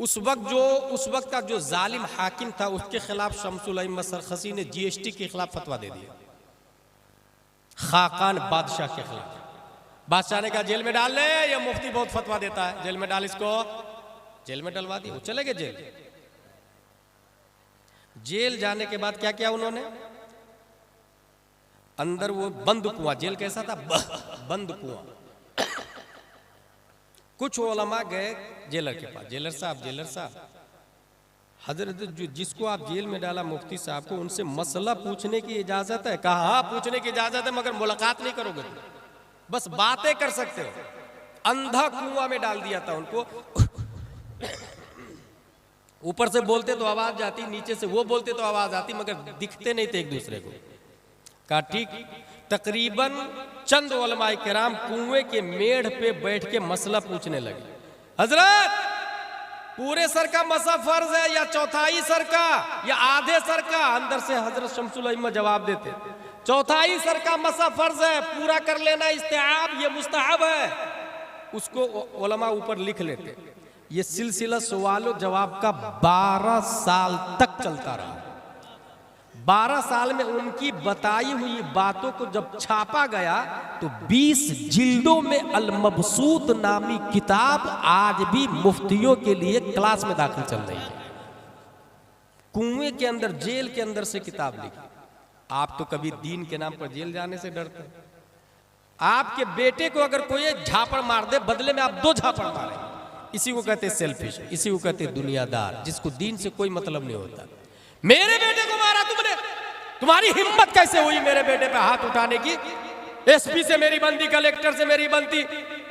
Speaker 1: उस वक्त का जो जालिम हाकिम था उसके खिलाफ शमसुल अइम्मा सरखसी ने GST के खिलाफ फतवा दे दिया, खाकान बादशाह के खिलाफ। बादशाह ने कहा जेल में डाल ले, ये मुफ्ती बहुत फतवा देता है, जेल में डाल इसको। जेल में डलवा दिया, वो चले गए जेल। जेल जाने के बाद क्या किया उन्होंने, अंदर वो बंद कुआं, जेल कैसा था, बंद कुआं। कुछ उलमा गए जेलर के पास, जेलर साहब हजरत जिसको आप जेल में डाला मुफ्ती साहब को, उनसे मसला पूछने की इजाजत है? कहा हाँ पूछने की इजाजत है, मगर मुलाकात नहीं करोगे, बस बातें कर सकते हो। अंधा कुआं में डाल दिया था उनको। ऊपर से बोलते तो आवाज जाती, नीचे से वो बोलते तो आवाज आती, मगर दिखते नहीं थे एक दूसरे को। कहा ठीक। तकरीबन चंद उलमाए किराम कुएं के मेढ़ पे बैठ के मसला पूछने लगे। हजरत पूरे सर का मसा फर्ज है या चौथाई सर का या आधे सर का? अंदर से हजरत शमसुल अइम्मा जवाब देते चौथाई सर का मसा फर्ज है, पूरा कर लेना इस्तेआब, ये मुस्तहब है। उसको उलमा ऊपर लिख लेते। ये सिलसिला सवालों जवाब का 12 साल तक चलता रहा। 12 साल में उनकी बताई हुई बातों को जब छापा गया तो 20 जिल्दों में अल-मबसूत नामी किताब आज भी मुफ्तियों के लिए क्लास में दाखिल चल रही है। कुएं के अंदर, जेल के अंदर से किताब लिखी। आप तो कभी दीन के नाम पर जेल जाने से डरते? आपके बेटे को अगर कोई झापड़ मार दे, बदले में आप 2 झापड़ मारें। इसी को कहते सेल्फिश, इसी को कहते दुनियादार, जिसको दीन से कोई मतलब नहीं होता। मेरे बेटे को मारा तुमने, तुम्हारी हिम्मत कैसे हुई मेरे बेटे पे हाथ उठाने की? SP से मेरी बनती, कलेक्टर से मेरी बनती।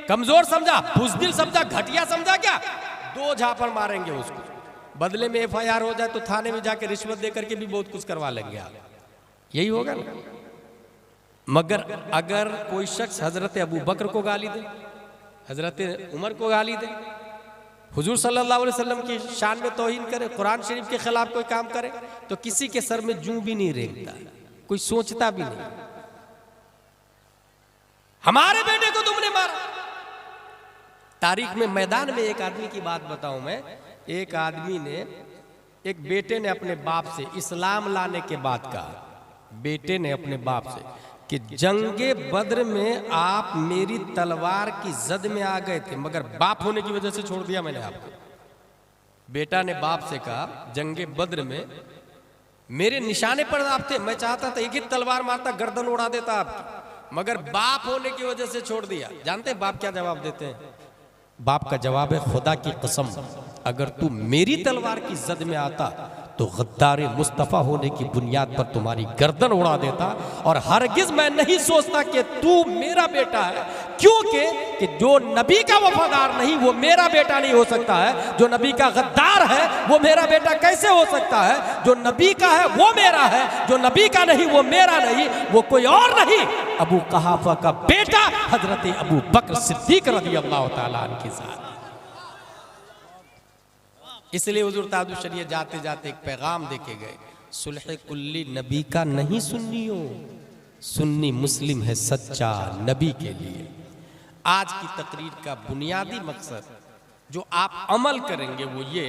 Speaker 1: कमजोर समझा, बुज़दिल समझा, घटिया समझा क्या? 2 झापड़ मारेंगे उसको, बदले में FIR हो जाए तो थाने में जाके रिश्वत देकर के भी बहुत कुछ करवा लेंगे आप। यही होगा ना। मगर अगर कोई शख्स हजरत अबू बकर को गाली दे, हजरत उमर को गाली दे, हुजूर सल्लल्लाहु अलैहि वसल्लम की शान में तौहीन करे, कुरान शरीफ के खिलाफ कोई काम करे, तो किसी के सर में जूं भी नहीं रेंगता, कोई सोचता भी नहीं। हमारे बेटे को तुमने मारा। तारीख में मैदान में एक आदमी की बात बताऊं मैं। एक आदमी ने, एक बेटे ने अपने बाप से इस्लाम लाने के बाद कहा, बेटे ने अपने बाप से कि जंगे बद्र में आप मेरी तलवार की जद में आ गए थे, मगर बाप होने की वजह से छोड़ दिया मैंने आपको। बेटा ने बाप से कहा जंगे बद्र में मेरे निशाने पर आप थे, मैं चाहता था एक ही तलवार मारता गर्दन उड़ा देता आपकी, मगर बाप होने की वजह से छोड़ दिया। जानते हैं बाप क्या जवाब देते हैं? बाप का जवाब है खुदा की कसम अगर तू मेरी तलवार की जद में आता तो गद्दार मुस्तफ़ा होने की बुनियाद पर तुम्हारी गर्दन उड़ा देता, और हरगिज मैं नहीं सोचता कि तू मेरा बेटा है, क्योंकि कि जो नबी का वफादार नहीं वो मेरा बेटा नहीं हो सकता है, जो नबी का गद्दार है वो मेरा बेटा कैसे हो सकता है? जो नबी का है वो मेरा है, जो नबी का नहीं वो मेरा नहीं, वो कोई और नहीं, अबू कहाफा का बेटा हजरत अबू बकर सिद्दीक रज़ी अल्लाह तआला अन्हु के साथ। इसलिए हुजूर ताजुल शरीयत जाते जाते एक पैगाम देके गए, सुलह कुल्ली नबी का नहीं सुन्नियों, सुन्नी मुस्लिम है सच्चा नबी के लिए। आज की तकरीर का बुनियादी मकसद जो आप अमल करेंगे वो ये,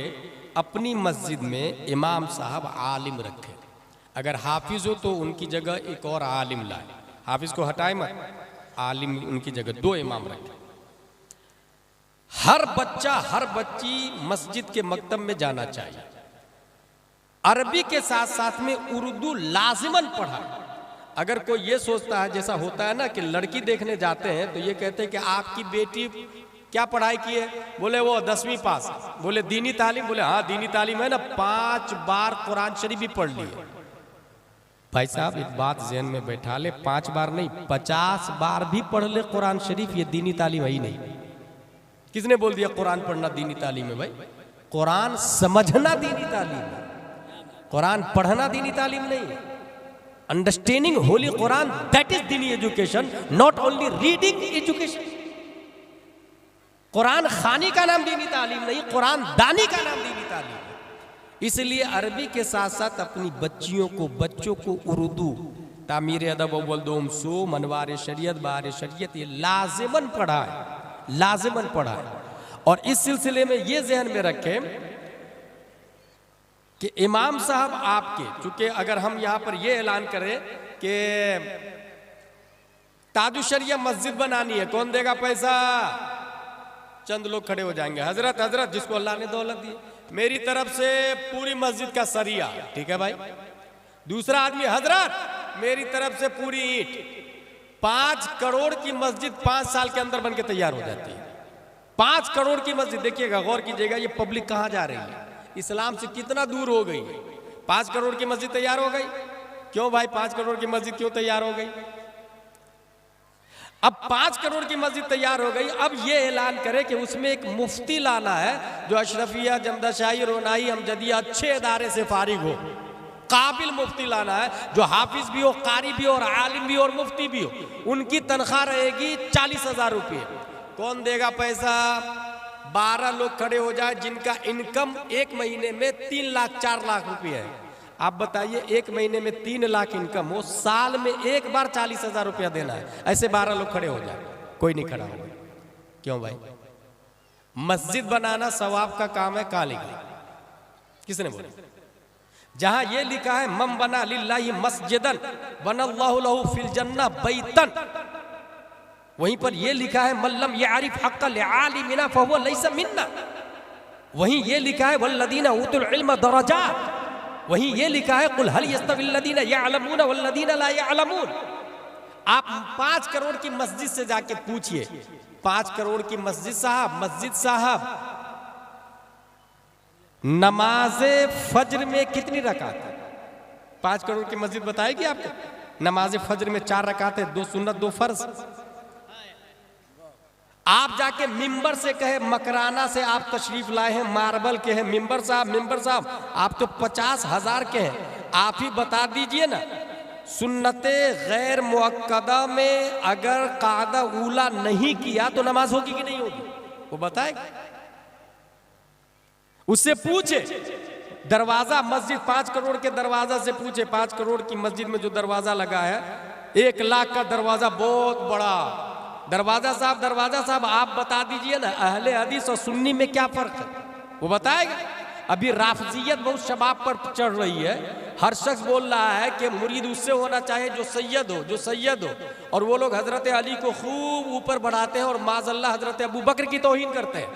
Speaker 1: अपनी मस्जिद में इमाम साहब आलिम रखें, अगर हाफिज हो तो उनकी जगह एक और आलिम लाए, हाफिज को हटाए मत, आलिम उनकी जगह 2 इमाम रखें। हर बच्चा हर बच्ची मस्जिद के मकतब में जाना चाहिए, अरबी के साथ साथ में उर्दू लाजिमन पढ़ाए। अगर कोई ये सोचता है, जैसा होता है ना कि लड़की देखने जाते हैं तो ये कहते हैं कि आपकी बेटी क्या पढ़ाई की है, बोले वो 10वीं पास, बोले दीनी तालीम, बोले हाँ दीनी तालीम है ना, 5 बार कुरान शरीफ भी पढ़ ली है। भाई साहब एक बात ज़हन में बैठा ले, 5 बार नहीं 50 बार भी पढ़ ले कुरान शरीफ, ये दीनी तालीम है ही नहीं। किसने बोल दिया कुरान पढ़ना दीनी तालीम है? भाई कुरान समझना दीनी तालीम है, कुरान पढ़ना दीनी तालीम नहीं। Understanding holy Quran that is दीनी education, not only reading education. कुरान खानी का नाम दीनी तालीम नहीं, कुरान दानी का नाम दीनी तालीम है। इसलिए अरबी के साथ साथ अपनी बच्चों को उर्दू, तामीर अदब अव्वल दोम सो, मनवार शरीयत, बार शरीयत, ये लाजिमन पढ़ाए, लाजिमन पढ़ाए। और इस सिलसिले में ये जहन में रखें कि इमाम साहब आपके, चूंकि अगर हम यहाँ पर ये ऐलान करें कि ताजुल शरीयत मस्जिद बनानी है, कौन देगा पैसा? चंद लोग खड़े हो जाएंगे, हजरत हजरत जिसको अल्लाह ने दौलत दी, मेरी तरफ से पूरी मस्जिद का सरिया, ठीक है भाई। दूसरा आदमी, हजरत मेरी तरफ से पूरी ईंट। 5 करोड़ की मस्जिद 5 साल के अंदर बनके तैयार हो जाती है। 5 करोड़ की मस्जिद, देखिएगा गौर कीजिएगा, ये पब्लिक कहाँ जा रही है, इस्लाम से कितना दूर हो गई है। 5 करोड़ की मस्जिद तैयार हो गई, क्यों भाई 5 करोड़ की मस्जिद क्यों तैयार हो गई? अब 5 करोड़ की मस्जिद तैयार हो गई, अब ये ऐलान करे कि उसमें एक मुफ्ती लाना है जो अशरफिया, जमदाशाही, रोनाई, अमजदिया अच्छे इदारे से फारिग हो, काबिल मुफ्ती लाना है जो हाफिज भी हो, कारी भी हो, और आलिम भी हो, और मुफ्ती भी हो। उनकी तनख्वाह रहेगी 40,000 रुपये। कौन देगा पैसा? 12 लोग खड़े हो जाए जिनका इनकम एक महीने में 3 लाख 4 लाख रुपये है। आप बताइए, एक महीने में 3 लाख इनकम हो, साल में एक बार 40,000 रुपया देना है, ऐसे 12 लोग खड़े हो जाए, कोई नहीं खड़ा होगा। क्यों भाई? मस्जिद बनाना सवाब का काम है, काली किसने बोला? जहां ये लिखा है मम बना लिल्लाहि मस्जिदन बनल्लाहु लहु फिल जन्नह बैतन, वहीं पर ये लिखा है मल्लम यारिफ हक़्क़ल आलिमिना फहुव लैसा मिन्ना। वहीं ये लिखा है वल्लदीना उतुल इल्म दरजात। वहीं ये लिखा है कुल हल यस्तविल लदीना यअलमून वल्लदीना ला यअलमून। आप 5 करोड़ की मस्जिद से जाके पूछिए, 5 करोड़ की मस्जिद साहब नमाजे फज्र में कितनी रकात है? 5 करोड़ की मस्जिद बताएगी आपको। नमाज फज्र में 4 रकात है, 2 सुन्नत 2 फर्ज। आप जाके मिंबर से कहे, मकराना से आप तशरीफ लाए हैं, मार्बल के हैं, मिंबर साहब आप तो 50,000 के हैं, आप ही बता दीजिए ना, सुन्नते गैर मुअक्कदा में अगर कादा ऊला नहीं किया तो नमाज होगी कि नहीं होगी? वो बताएगा। उससे पूछे, दरवाजा मस्जिद 5 करोड़ के दरवाजा से पूछे, 5 करोड़ की मस्जिद में जो दरवाजा लगा है, 1 लाख का दरवाजा, बहुत बड़ा दरवाजा साहब आप बता दीजिए ना, अहले हदीस और सुन्नी में क्या फर्क है? वो बताएगा। अभी राफजियत बहुत शबाब पर चढ़ रही है, हर शख्स बोल रहा है कि मुरीद उससे होना चाहिए जो सैयद हो, और वो लोग हजरत अली को खूब ऊपर बढ़ाते हैं और माज़अल्लाह हजरत अबू बकर की तौहीन करते हैं।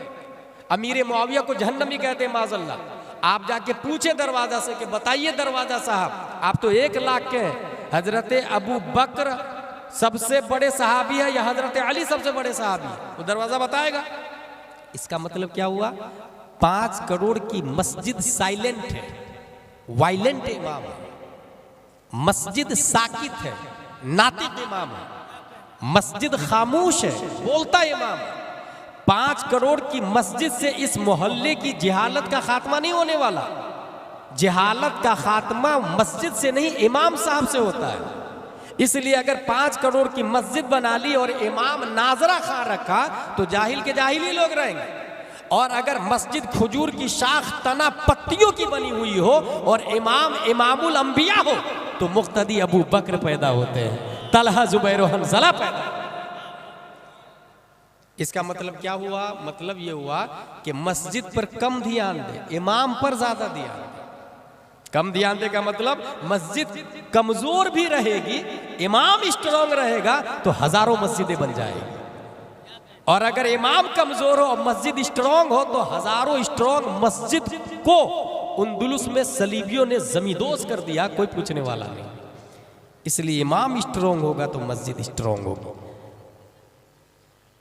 Speaker 1: अमीर मुआविया को जहन्नमी कहते हैं माज़अल्लाह। आप जाके पूछे दरवाजा से कि बताइए दरवाजा साहब, आप तो 1 लाख के हैं। हजरत अबू बकर सबसे बड़े सहाबी है या हजरत अली सबसे बड़े सहाबी है, वो दरवाजा बताएगा। इसका मतलब क्या हुआ? 5 करोड़ की मस्जिद साइलेंट है, वायलेंट इमाम है। मस्जिद साकित है, नातिक इमाम है। मस्जिद खामोश है, बोलता इमाम है। 5 करोड़ की मस्जिद से इस मोहल्ले की जहालत का खात्मा नहीं होने वाला। जहालत का खात्मा मस्जिद से नहीं, इमाम साहब से होता है। इसलिए अगर 5 करोड़ की मस्जिद बना ली और इमाम नाजरा खा रखा तो जाहिल के जाहिल ही लोग रहेंगे। और अगर मस्जिद खजूर की शाख तना पत्तियों की बनी हुई हो और इमाम इमामुल अंबिया हो तो मुक्तदी अबू बकर पैदा होते हैं, तलहा जुबैर और हंज़ला पैदा। इसका मतलब क्या हुआ? मतलब ये हुआ कि मस्जिद पर कम ध्यान दे, इमाम पर ज्यादा ध्यान दे। कम ध्यान दे का मतलब मस्जिद कमजोर भी रहेगी, इमाम स्ट्रांग रहेगा तो हजारों मस्जिदें बन जाएगी। और अगर इमाम कमजोर हो और मस्जिद स्ट्रांग हो तो हजारों स्ट्रांग मस्जिद को उंदुलुस में सलीबियों ने जमींदोज कर दिया, कोई पूछने वाला नहीं। इसलिए इमाम स्ट्रांग होगा तो मस्जिद स्ट्रांग होगी।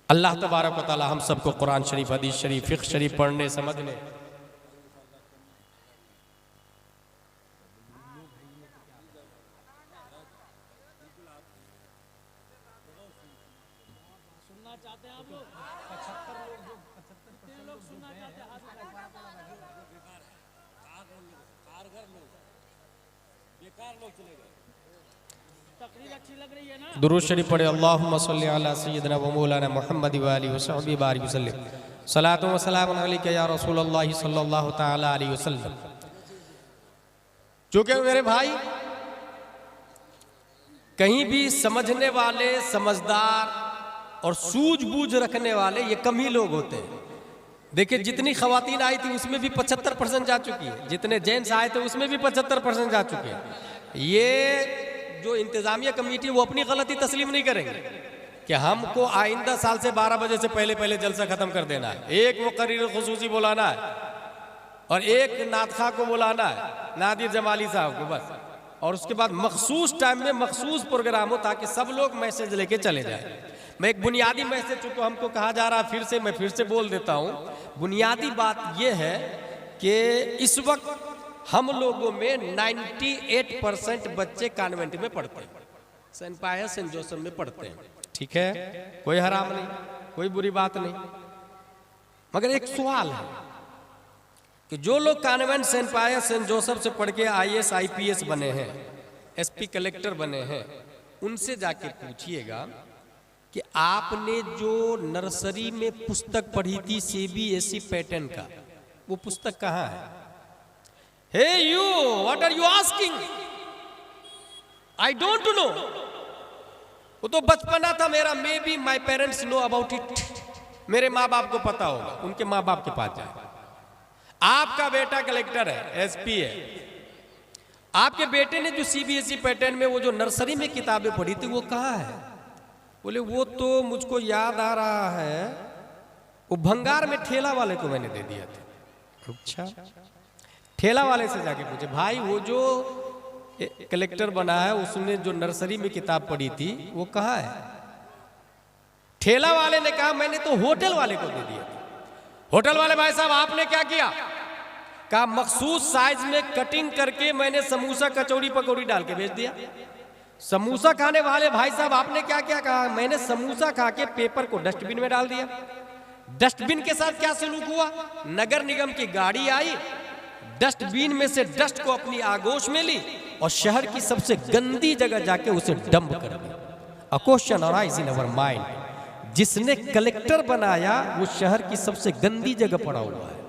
Speaker 1: अल्लाह तबारक व तआला हम सबको कुरान शरीफ, हदीस शरीफ, फिक़्ह शरीफ पढ़ने समझने दुरूद शरीफ पढ़े। अल्लाहुम्मा सल्लि अला सय्यिदिना व मौलाना मुहम्मद व आलिहि व सहबिहि बारिक वसल्लम। सलातु व सलामुन अलैका या रसूलल्लाह सल्लल्लाहु तआला अलैहि वसल्लम। चूँकि मेरे भाई कहीं भी समझने वाले, समझदार और सूझबूझ रखने वाले ये कम ही लोग होते हैं। देखिए जितनी खवातीन आई थी उसमें भी 75% जा चुकी है, जितने जेंट्स आए थे उसमें भी 75% जा चुके हैं। ये जो इंतजामिया कमेटी वो अपनी गलती तस्लीम नहीं करेंगे कि हमको आइंदा साल से 12 बजे से पहले जलसा खत्म कर देना है, एक मुकर्रिर खुसूसी बुलाना है और एक नातखा को बुलाना है, नादिर जमाली साहब को बस, और उसके बाद मखसूस टाइम में मखसूस प्रोग्राम हो ताकि सब लोग मैसेज लेके चले जाए। मैं एक बुनियादी मैसेज को हमको कहा जा रहा है, मैं फिर से बोल देता हूँ। बुनियादी बात यह है कि इस वक्त हम लोगों में 98% बच्चे कॉन्वेंट में पढ़ते हैं, सेंट पायस सेंट जोसेफ में पढ़ते हैं। ठीक है, कोई हराम नहीं, कोई बुरी बात नहीं। मगर एक सवाल है कि जो लोग कॉन्वेंट सेंट पायस सेंट जोसेफ से पढ़ के IAS IPS बने हैं, SP कलेक्टर बने हैं, उनसे जाके पूछिएगा कि आपने जो नर्सरी में पुस्तक पढ़ी थी CBSE पैटर्न का, वो पुस्तक कहाँ है? Hey you, what are you asking? I don't know. वो तो बचपना था मेरा, may be my parents know about it. मेरे माँ बाप को पता होगा, उनके माँ बाप के पास जाए। आपका बेटा कलेक्टर है, SP है, आपके बेटे ने जो CBSE पैटर्न में वो जो नर्सरी में किताबें पढ़ी थी वो कहाँ है? बोले वो तो मुझको याद आ रहा है, वो भंगार में ठेला वाले को मैंने दे दिया था। अच्छा, ठेला वाले से जाके पूछे, भाई वो जो कलेक्टर बना है उसने जो नर्सरी में किताब पढ़ी थी वो कहाँ है? ठेला वाले ने कहा मैंने तो होटल वाले को दे दिया था। होटल वाले भाई साहब आपने क्या किया? कहा मखसूस साइज में कटिंग करके मैंने समोसा कचौड़ी पकौड़ी डाल के बेच दिया। समोसा खाने वाले भाई साहब आपने क्या क्या कहा? मैंने समोसा खा के पेपर को डस्टबिन में डाल दिया। डस्टबिन के साथ क्या सलूक हुआ? नगर निगम की गाड़ी आई, डस्टबिन में से डस्ट को अपनी आगोश में ली और शहर की सबसे गंदी जगह जाके उसे डंप कर दी। A question arise in our mind, जिसने कलेक्टर बनाया वो शहर की सबसे गंदी जगह पड़ा हुआ है।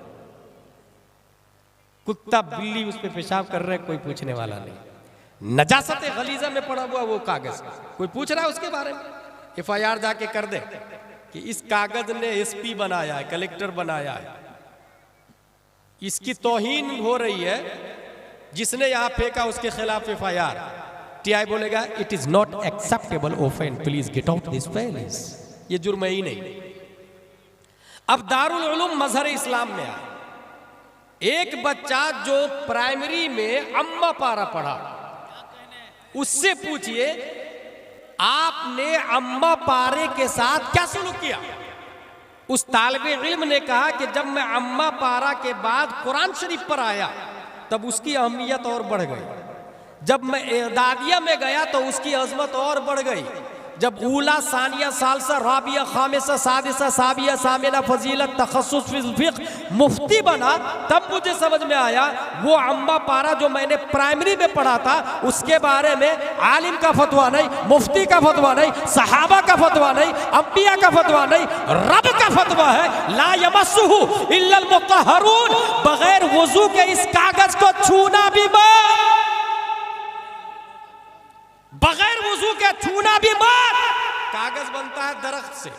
Speaker 1: कुत्ता बिल्ली उस पर पेशाब कर रहे, कोई पूछने वाला नहीं। नजासत गलीजा में पड़ा हुआ वो कागज, कोई पूछ रहा है उसके बारे में? FIR जाके कर दे कि इस कागज ने SP बनाया है, कलेक्टर बनाया है, इसकी तौहीन हो रही है, जिसने यहां फेंका उसके खिलाफ FIR। TI बोलेगा it is not acceptable offence, please get out this place. ये जुर्म ही नहीं। अब दारुल उलूम मजहर इस्लाम में आए, एक बच्चा जो प्राइमरी में अम्मा पारा पढ़ा, उससे पूछिए आपने अम्मा पारे के साथ क्या सुलूक किया। उस तालिबे इल्म ने कहा कि जब मैं अम्मा पारा के बाद कुरान शरीफ पर आया तब उसकी अहमियत और बढ़ गई, जब मैं एदादिया में गया तो उसकी अजमत और बढ़ गई, जब ऊला सानिया सालसा राबिया खामिसा सादिसा साबिया सामिना फजीलत तखस्सुस फिल फिक्र मुफ्ती बना, तब मुझे समझ में आया वो अम्मा पारा जो मैंने प्राइमरी में पढ़ा था उसके बारे में आलिम का फतवा नहीं, मुफ्ती का फतवा नहीं, सहाबा का फतवा नहीं, अंबिया का फतवा नहीं, रब का फतवा है। ला यमस्सुहु इल्लल मुत्तहरून, बगैर वुजू के इस कागज को छूना भी मत, बगैर वुजू के छूना भी मत। कागज बनता है दरख्त से,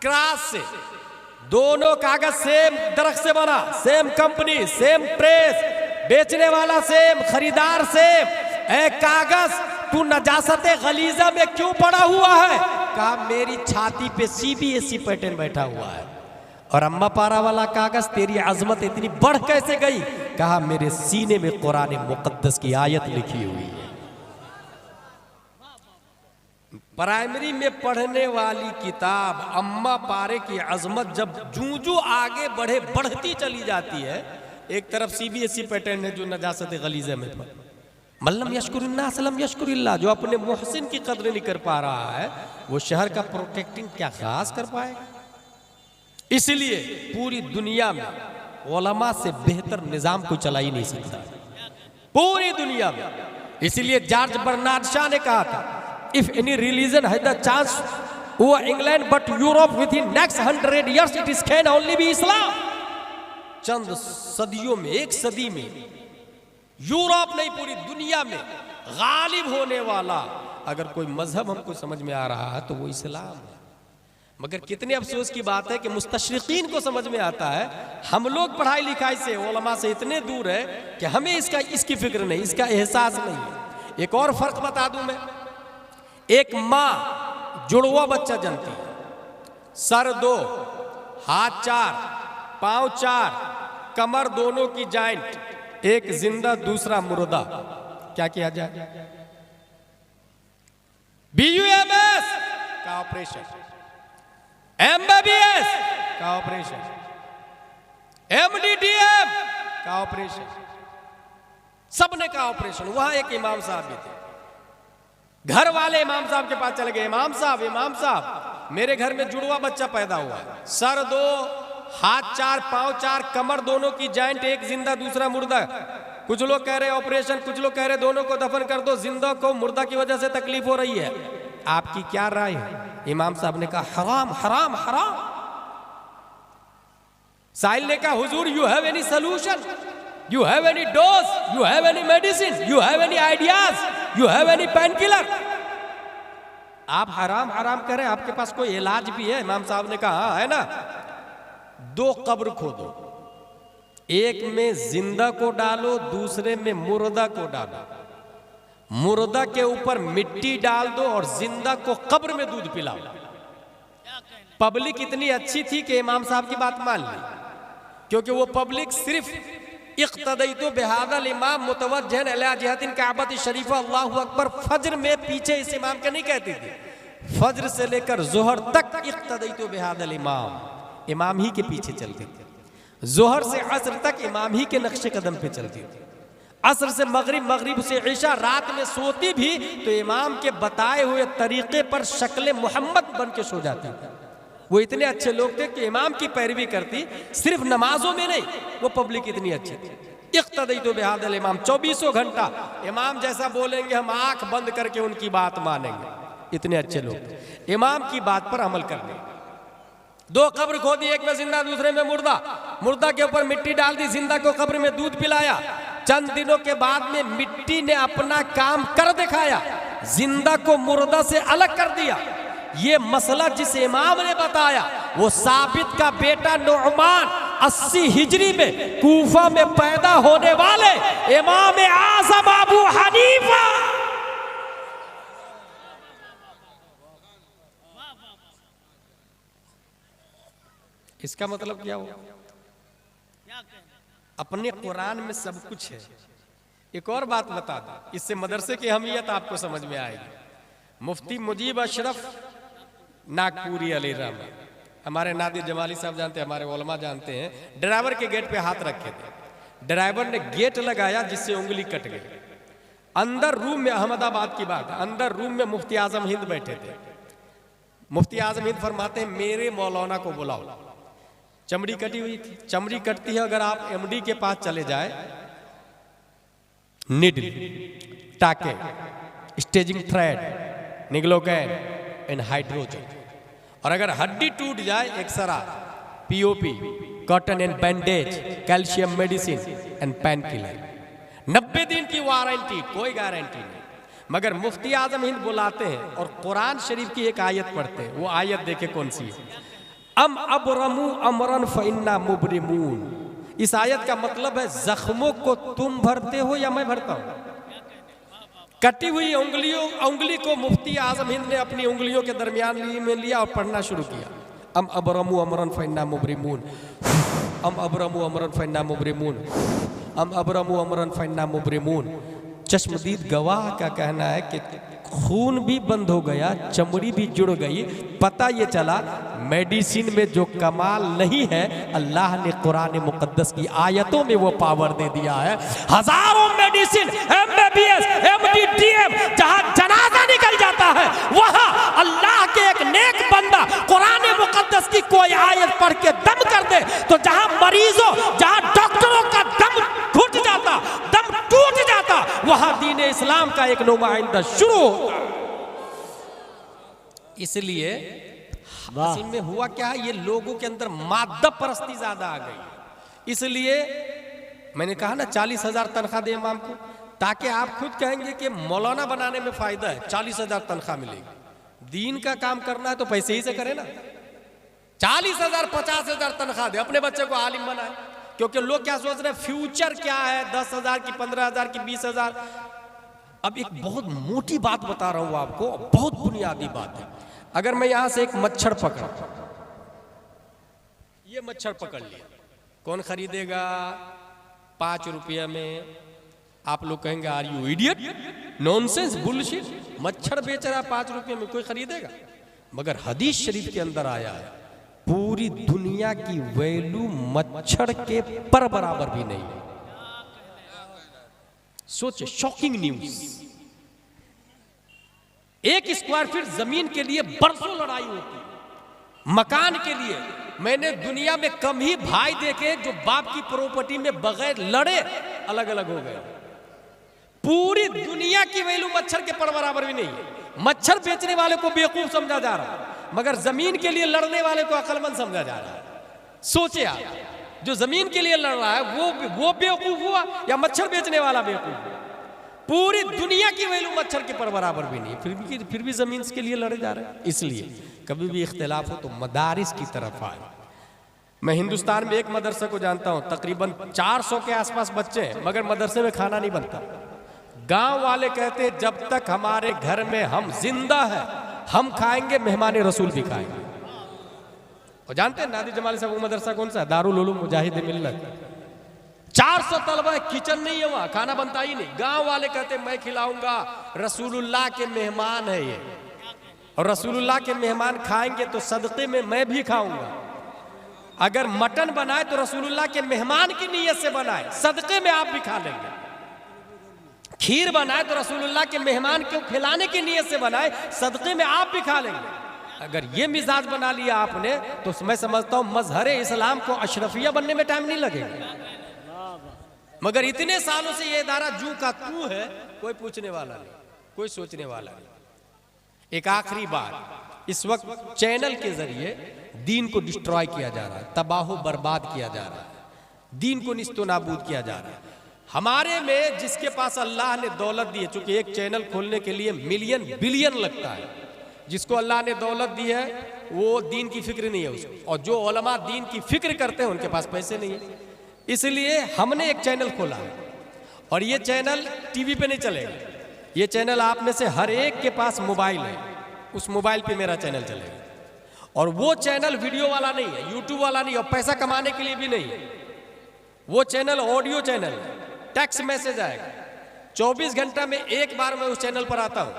Speaker 1: ग्रास से, दोनों कागज सेम दरख्त से बना, सेम कंपनी, सेम प्रेस, बेचने वाला सेम, खरीदार सेम। ए कागज तू नजासते गलीजा में क्यों पड़ा हुआ है? कहा मेरी छाती पे CBSE पैटर्न बैठा हुआ है। और अम्मा पारा वाला कागज तेरी अजमत इतनी बढ़ कैसे गई? कहा मेरे सीने में कुरान मुकद्दस की आयत लिखी हुई है। प्राइमरी में पढ़ने वाली किताब अम्मा पारे की अजमत जब जूं जूं आगे बढ़े बढ़ती चली जाती है, एक तरफ CBSE पैटर्न है जो नजासत गलीज़े में पढ़, मल्लम यशकुरिन्नास लम यशकुरिल्लाह, जो अपने मोहसिन की कदर नहीं कर पा रहा है वो शहर का प्रोटेक्टिंग क्या खास कर पाएगा। इसलिए पूरी दुनिया में उलमा से बेहतर निजाम को चला ही नहीं सकता, पूरी दुनिया में। इसलिए जॉर्ज बर्नार्ड शॉ ने कहा था, if any religion has the chance over England but Europe within next 100 years it is can only be Islam। चंद सदियों में, एक सदी में यूरोप नहीं पूरी दुनिया में गालिब होने वाला अगर कोई मजहब हमको समझ में आ रहा है तो वो इस्लाम है। मगर कितने अफसोस की बात है कि मुस्तशरिकीन को समझ में आता है, हम लोग पढ़ाई लिखाई से उलमा से इतने दूर है कि हमें इसकी फिक्र नहीं, इसका एहसास नहीं है। एक और फर्क बता दूं मैं, एक माँ जुड़वा बच्चा जनती है, सर 2, हाथ 4, पांव 4, कमर दोनों की जॉइंट, एक जिंदा दूसरा मुर्दा, क्या किया जाए? BUMS का ऑपरेशन, MBBS का ऑपरेशन, MDDM का ऑपरेशन, सबने का ऑपरेशन। वहां एक इमाम साहब भी थे, घर वाले इमाम साहब के पास चले गए, इमाम साहब मेरे घर में जुड़वा बच्चा पैदा हुआ, सर 2, हाथ 4, पांव 4, कमर दोनों की जॉइंट, एक जिंदा दूसरा मुर्दा। कुछ लोग कह रहे ऑपरेशन, कुछ लोग कह रहे दोनों को दफन कर दो, जिंदा को मुर्दा की वजह से तकलीफ हो रही है, आपकी क्या राय है? इमाम साहब ने कहा हराम हराम हराम। साहिल ने कहा हुजूर you have any solution, you have any dose, you have any medicine, you have any ideas, you have any pain killer? आप हराम हराम करें, आपके पास कोई इलाज भी है? इमाम साहब ने कहा है ना, 2 कब्र खोदो, एक में जिंदा को डालो, दूसरे में मुर्दा को डालो, मुर्दा के ऊपर मिट्टी डाल दो और जिंदा को कब्र में दूध पिलाओ। पब्लिक इतनी अच्छी थी कि इमाम साहब की बात मान ली, क्योंकि वो पब्लिक सिर्फ इक़्तदैतु बिहाज़ल इमाम मुतवज्जिहन इला जिहतिन काबत शरीफा अल्लाहु अकबर फज्र में पीछे इस इमाम के नहीं कहती थी, फज्र से लेकर जोहर तक इक़्तदैतु बिहाज़ल इमाम ही के पीछे चलती थी, जोहर से असर तक इमाम ही के नक्शे कदम पे चलती थी, असर से मगरिब, मगरिब से इशा, रात में सोती भी तो इमाम के बताए हुए तरीके पर शक्ल मोहम्मद बन के सो जाती थी। वो इतने अच्छे लोग थे कि इमाम की पैरवी करती, सिर्फ नमाजों में नहीं, वो पब्लिक इतनी अच्छी थी। इक़्तदैतु बिहाज़ल इमाम, 24 घंटा इमाम जैसा बोलेंगे हम आंख बंद करके उनकी बात मानेंगे, इतने अच्छे लोग इमाम की बात पर अमल करने। 2 कब्र खोदी, एक में जिंदा दूसरे में मुर्दा, मुर्दा के ऊपर मिट्टी डाल दी, जिंदा को कब्र में दूध पिलाया। चंद दिनों के बाद में मिट्टी ने अपना काम कर दिखाया, जिंदा को मुर्दा से अलग कर दिया। ये मसला जिस इमाम ने बताया वो साबित का बेटा नुअमान 80 हिजरी में कूफा में पैदा होने वाले इमाम आज़म अबू हनीफा। इसका मतलब क्या हुआ? अपने कुरान में सब कुछ है। एक और बात बता दो, इससे मदरसे की अहमियत आपको समझ में आएगी। मुफ्ती मुजीब अशरफ नागपुरी अली रहमान, हमारे नादिर जमाली साहब जानते हैं, हमारे उलमा जानते हैं, ड्राइवर के गेट पे हाथ रखे थे। ड्राइवर ने गेट लगाया जिससे उंगली कट गई। अंदर रूम में, अहमदाबाद की बात है, अंदर रूम में मुफ्ती आजम हिंद बैठे थे। मुफ्ती आजम हिंद फरमाते हैं मेरे मौलाना को बुलाओ। चमड़ी कटी हुई थी। चमड़ी कटती है अगर आप एमडी के पास चले जाए, निडल, टाके, stitching thread, lignocaine and hydrogen, और अगर हड्डी टूट जाए X-ray, POP, cotton and bandage, calcium medicine and painkiller. 90 दिन की वारंटी, कोई गारंटी नहीं। मगर मुफ्ती आजम हिंद बुलाते हैं और कुरान शरीफ की एक आयत पढ़ते हैं। वो आयत देखे कौन सी है? अम अबरमू अमरन फइन्ना मुबरिमून। इस आयत का मतलब है जख्मों को तुम भरते हो या मैं भरता हूं। कटी हुई उंगली को मुफ्ती आजम हिंद ने अपनी उंगलियों के दरमियान में लिया और पढ़ना शुरू किया। अम अबरमू अमरन फइन्ना मुबरिमून, अम अबरमू अमरन फइन्ना मुबरिमून, अम अबरमू अमरन फइन्ना मुबरिमून। चश्मदीद गवाह का कहना है कि खून भी बंद हो गया, चमड़ी भी जुड़ गई। पता ये चला मेडिसिन में जो कमाल नहीं है, अल्लाह ने कुरान मुकद्दस की आयतों में वो पावर दे दिया है। हजारों मेडिसिन, एमबीबीएस, एमडी, डीएम, जहां जनाजा निकल जाता है, वहां अल्लाह के एक नेक बंदा कुरान मुकद्दस की कोई आयत पढ़ के दम कर दे, तो जहां मरीजों, जहां डॉक्टरों का दम घुट जाता, दम टूट जाता, वहां दीन इस्लाम का एक नुमाइंदा शुरू होता। इसलिए में हुआ क्या है, ये लोगों के अंदर मादा परस्ती ज्यादा आ गई। इसलिए मैंने कहा ना 40,000 तनख्वाह दे इमाम को, ताकि आप खुद कहेंगे कि मौलाना बनाने में फायदा है, 40,000 तनख्वाह मिलेगी। दीन का काम करना है तो पैसे ही से करे ना। 40,000 50,000 तनख्वाह दे, अपने बच्चे को आलिम बनाए। क्योंकि लोग क्या सोच रहे हैं, फ्यूचर क्या है, 10,000 की, 15,000 की, 20,000। अब एक बहुत मोटी बात बता रहा हूं आपको, बहुत बुनियादी बात है। अगर मैं यहां से एक मच्छर पकड़ा, ये मच्छर पकड़ लिया, कौन खरीदेगा? 5 रुपये में। आप लोग कहेंगे are you idiot, nonsense, bullshit. मच्छर बेच रहा है 5 रुपये में, कोई खरीदेगा? मगर हदीस शरीफ के अंदर आया है पूरी दुनिया की वैल्यू मच्छर के पर बराबर भी नहीं है। सोचे, शॉकिंग न्यूज। 1 स्क्वायर फीट जमीन के लिए बरसों लड़ाई होती है। मकान के लिए मैंने दुनिया में कम ही भाई देखे जो बाप की प्रॉपर्टी में बगैर लड़े अलग अलग हो गए। पूरी दुनिया की वैल्यू मच्छर के पर बराबर भी नहीं है। मच्छर बेचने वाले को बेवकूफ समझा जा रहा है, मगर जमीन के लिए लड़ने वाले को अक्लमंद समझा जा रहा है। सोचे आप, जो जमीन के लिए लड़ रहा है वो बेवकूफ हुआ या मच्छर बेचने वाला बेवकूफ हुआ? पूरी दुनिया की वैल्यू मच्छर के पर बराबर भी नहीं, फिर भी जमीन के लिए लड़े जा रहे हैं। इसलिए कभी भी इख्तिलाफ हो तो मदारिस की तरफ आए। मैं हिंदुस्तान में एक मदरसे को जानता हूं, तकरीबन 400 के आसपास बच्चे हैं, मगर मदरसे में खाना नहीं बनता। गांव वाले कहते हैं जब तक हमारे घर में हम जिंदा है हम खाएंगे, मेहमान रसूल भी खाएंगे। और जानते हैं नादिर जमाली साहब वो मदरसा कौन सा है? दारुल उलूम मुजाहिद मिल्लत। 400 तलबा, किचन नहीं है वहां, खाना बनता ही नहीं। गांव वाले कहते मैं खिलाऊंगा, रसूलुल्लाह के मेहमान है ये, और रसूलुल्लाह के मेहमान खाएंगे तो सदक़े में मैं भी खाऊंगा। अगर मटन बनाए तो रसूलुल्लाह के मेहमान की नीयत से बनाए, सदक़े में आप भी खा लेंगे। खीर बनाए तो रसूलुल्लाह के मेहमान को खिलाने की नीयत से बनाए, सदक़े में आप भी खा लेंगे। अगर ये मिजाज बना लिया आपने तो मैं समझता हूं मजहर इस्लाम को अशरफिया बनने में टाइम नहीं लगेगा। मगर इतने सालों से ये इदारा जू का तू है, कोई पूछने वाला नहीं, कोई सोचने वाला नहीं। एक आखिरी बात, इस वक्त चैनल के जरिए दीन को डिस्ट्रॉय किया जा रहा है, तबाह बर्बाद किया जा रहा है, दीन को निस्तो नाबूद किया जा रहा है। हमारे में जिसके पास अल्लाह ने दौलत दी है, चूंकि एक चैनल खोलने के लिए मिलियन बिलियन लगता है, जिसको अल्लाह ने दौलत दी है वो दीन की फिक्र नहीं है उसको, और जो उलमा दीन की फिक्र करते हैं उनके पास पैसे नहीं है। इसलिए हमने एक चैनल खोला है, और ये चैनल टीवी पे नहीं चलेगा। ये चैनल आप में से हर एक के पास मोबाइल है, उस मोबाइल पे मेरा चैनल चलेगा। और वो चैनल वीडियो वाला नहीं है, यूट्यूब वाला नहीं है, और पैसा कमाने के लिए भी नहीं है। वो channel audio channel, text message आएगा। 24 घंटा में एक बार मैं उस चैनल पर आता हूँ,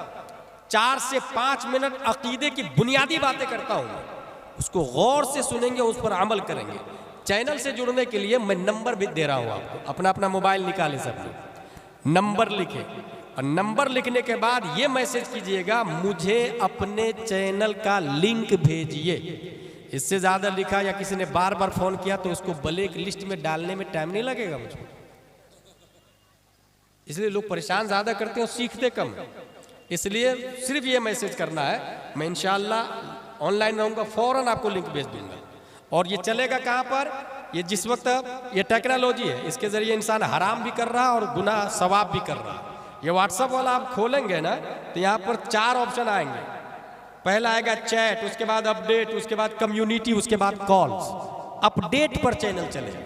Speaker 1: 4 से 5 मिनट अकीदे की बुनियादी बातें करता हूँ। उसको गौर से सुनेंगे, उस पर अमल करेंगे। चैनल से जुड़ने के लिए मैं नंबर भी दे रहा हूँ आपको। अपना अपना मोबाइल निकाले, सब लोग नंबर लिखे, और नंबर लिखने के बाद ये मैसेज कीजिएगा, मुझे अपने चैनल का लिंक भेजिए। इससे ज़्यादा लिखा या किसी ने बार बार फ़ोन किया तो उसको ब्लैक लिस्ट में डालने में टाइम नहीं लगेगा मुझको। इसलिए लोग परेशान ज़्यादा करते हैं और सीखते कम। इसलिए सिर्फ ये मैसेज करना है। मैं इंशाअल्लाह ऑनलाइन रहूँगा, फ़ौरन आपको लिंक भेज दूँगा। और ये चलेगा कहाँ पर? ये जिस वक्त ये टेक्नोलॉजी है, इसके ज़रिए इंसान हराम भी कर रहा है और गुनाह सवाब भी कर रहा है। ये व्हाट्सअप वाला आप खोलेंगे ना, तो यहाँ पर 4 ऑप्शन आएंगे। पहला आएगा चैट, उसके बाद अपडेट, उसके बाद कम्युनिटी, उसके बाद कॉल्स। अपडेट पर चैनल चलेगा।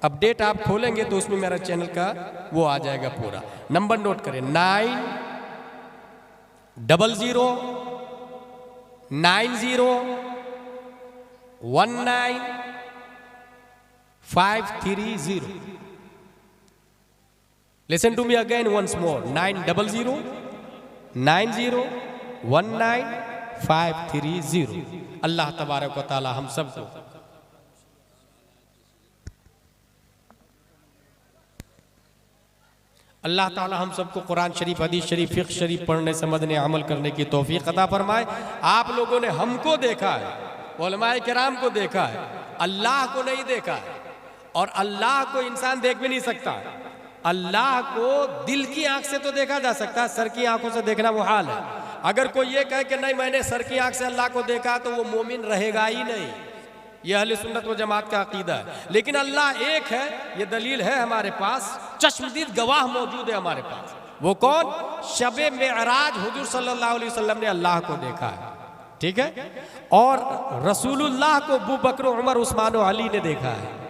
Speaker 1: अपडेट आप खोलेंगे तो उसमें मेरा चैनल का वो आ जाएगा पूरा। नंबर नोट करें, 90090195330। Listen to me again once more, 90090195330। अल्लाह तबारक व तआला हम सबको अल्लाह ताला हम सबको कुरान शरीफ, हदीस शरीफ, फ़िक़्ह शरीफ पढ़ने, समझने, अमल करने की तौफीक अता फरमाए। आप लोगों ने हमको देखा है, उलमाए किराम को देखा है, अल्लाह को नहीं देखा है। और अल्लाह को इंसान देख भी नहीं सकता। अल्लाह को दिल की आंख से तो देखा जा सकता है, सर की आंखों से देखना वो हाल है। अगर कोई ये कहे कि नहीं मैंने सर की आंख से अल्लाह को देखा, तो वो मोमिन रहेगा ही नहीं। यह अहले सुन्नत व जमात का अकीदा है। लेकिन अल्लाह एक है, ये दलील है हमारे पास, चश्मदीद गवाह मौजूद है हमारे पास। वो कौन? शबे मेअराज हुजूर सल्लल्लाहु अलैहि वसल्लम ने अल्लाह को देखा है, ठीक है। और रसूलुल्लाह को अबू बकर, उमर, उस्मान और अली ने देखा है।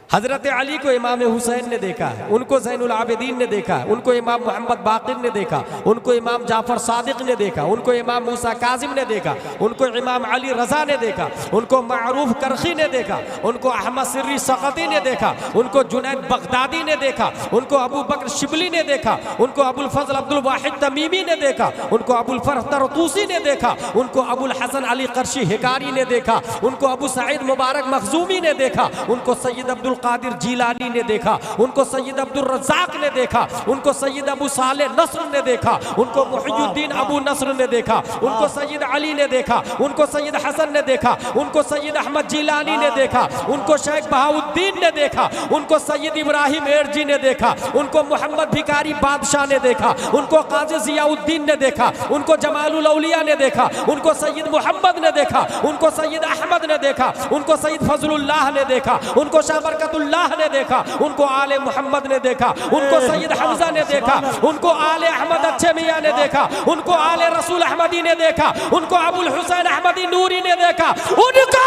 Speaker 1: हजरत अली को इमाम हुसैन ने देखा है, उनको ज़ैनुल आबिदीन ने देखा है, उनको इमाम मोहम्मद बाक़िर ने देखा, उनको इमाम जाफ़र सादिक ने देखा, उनको इमाम मूसा काज़िम ने देखा, उनको इमाम अली रज़ा ने देखा, उनको मारूफ करखी ने देखा, उनको अहमद सिर्री सक़ती ने देखा, उनको जुनैद बगदादी ने देखा, उनको अबू बकर शिबली ने देखा, उनको अबुल फज़ल अब्दुल वाहिद तमीमी ने देखा, उनको अबुल फरह तरतूसी ने देखा, उनको अबुल हसन अली क़र्शी हिकारी ने देखा, उनको अबू सईद मुबारक मखज़ूमी ने देखा, उनको सैयद अब्दुल कादिर जीलानी ने देखा, उनको सैयद अब्दुल रज़्ज़ाक़ ने देखा, उनको सैयद अबू साले नस्र ने देखा, उनको मुहियुद्दीन अबू नस्र ने देखा, उनको सैयद अली ने देखा, उनको सैयद हसन ने देखा, उनको सैयद अहमद जीलानी ने देखा, उनको शेख बहाउद्दीन ने देखा, उनको सैयद इब्राहिम एरजी ने देखा, उनको मोहम्मद भिकारी बादशाह ने देखा, उनको काज़ी ज़ियाउद्दीन ने देखा, उनको जमालुल औलिया ने देखा, उनको सैयद मोहम्मद ने देखा, उनको सैयद अहमद ने देखा, उनको सैयद फजलुल्लाह ने देखा, उनको शाह बरकतुल्लाह ने देखा, उनको आले मोहम्मद ने देखा, उनको सैयद हमजा ने देखा, उनको आले अहमद अच्छे मियाँ ने देखा, उनको आले रसूल अहमदी ने देखा, उनको अबुल हुसैन अहमदी नूरी ने देखा, उनको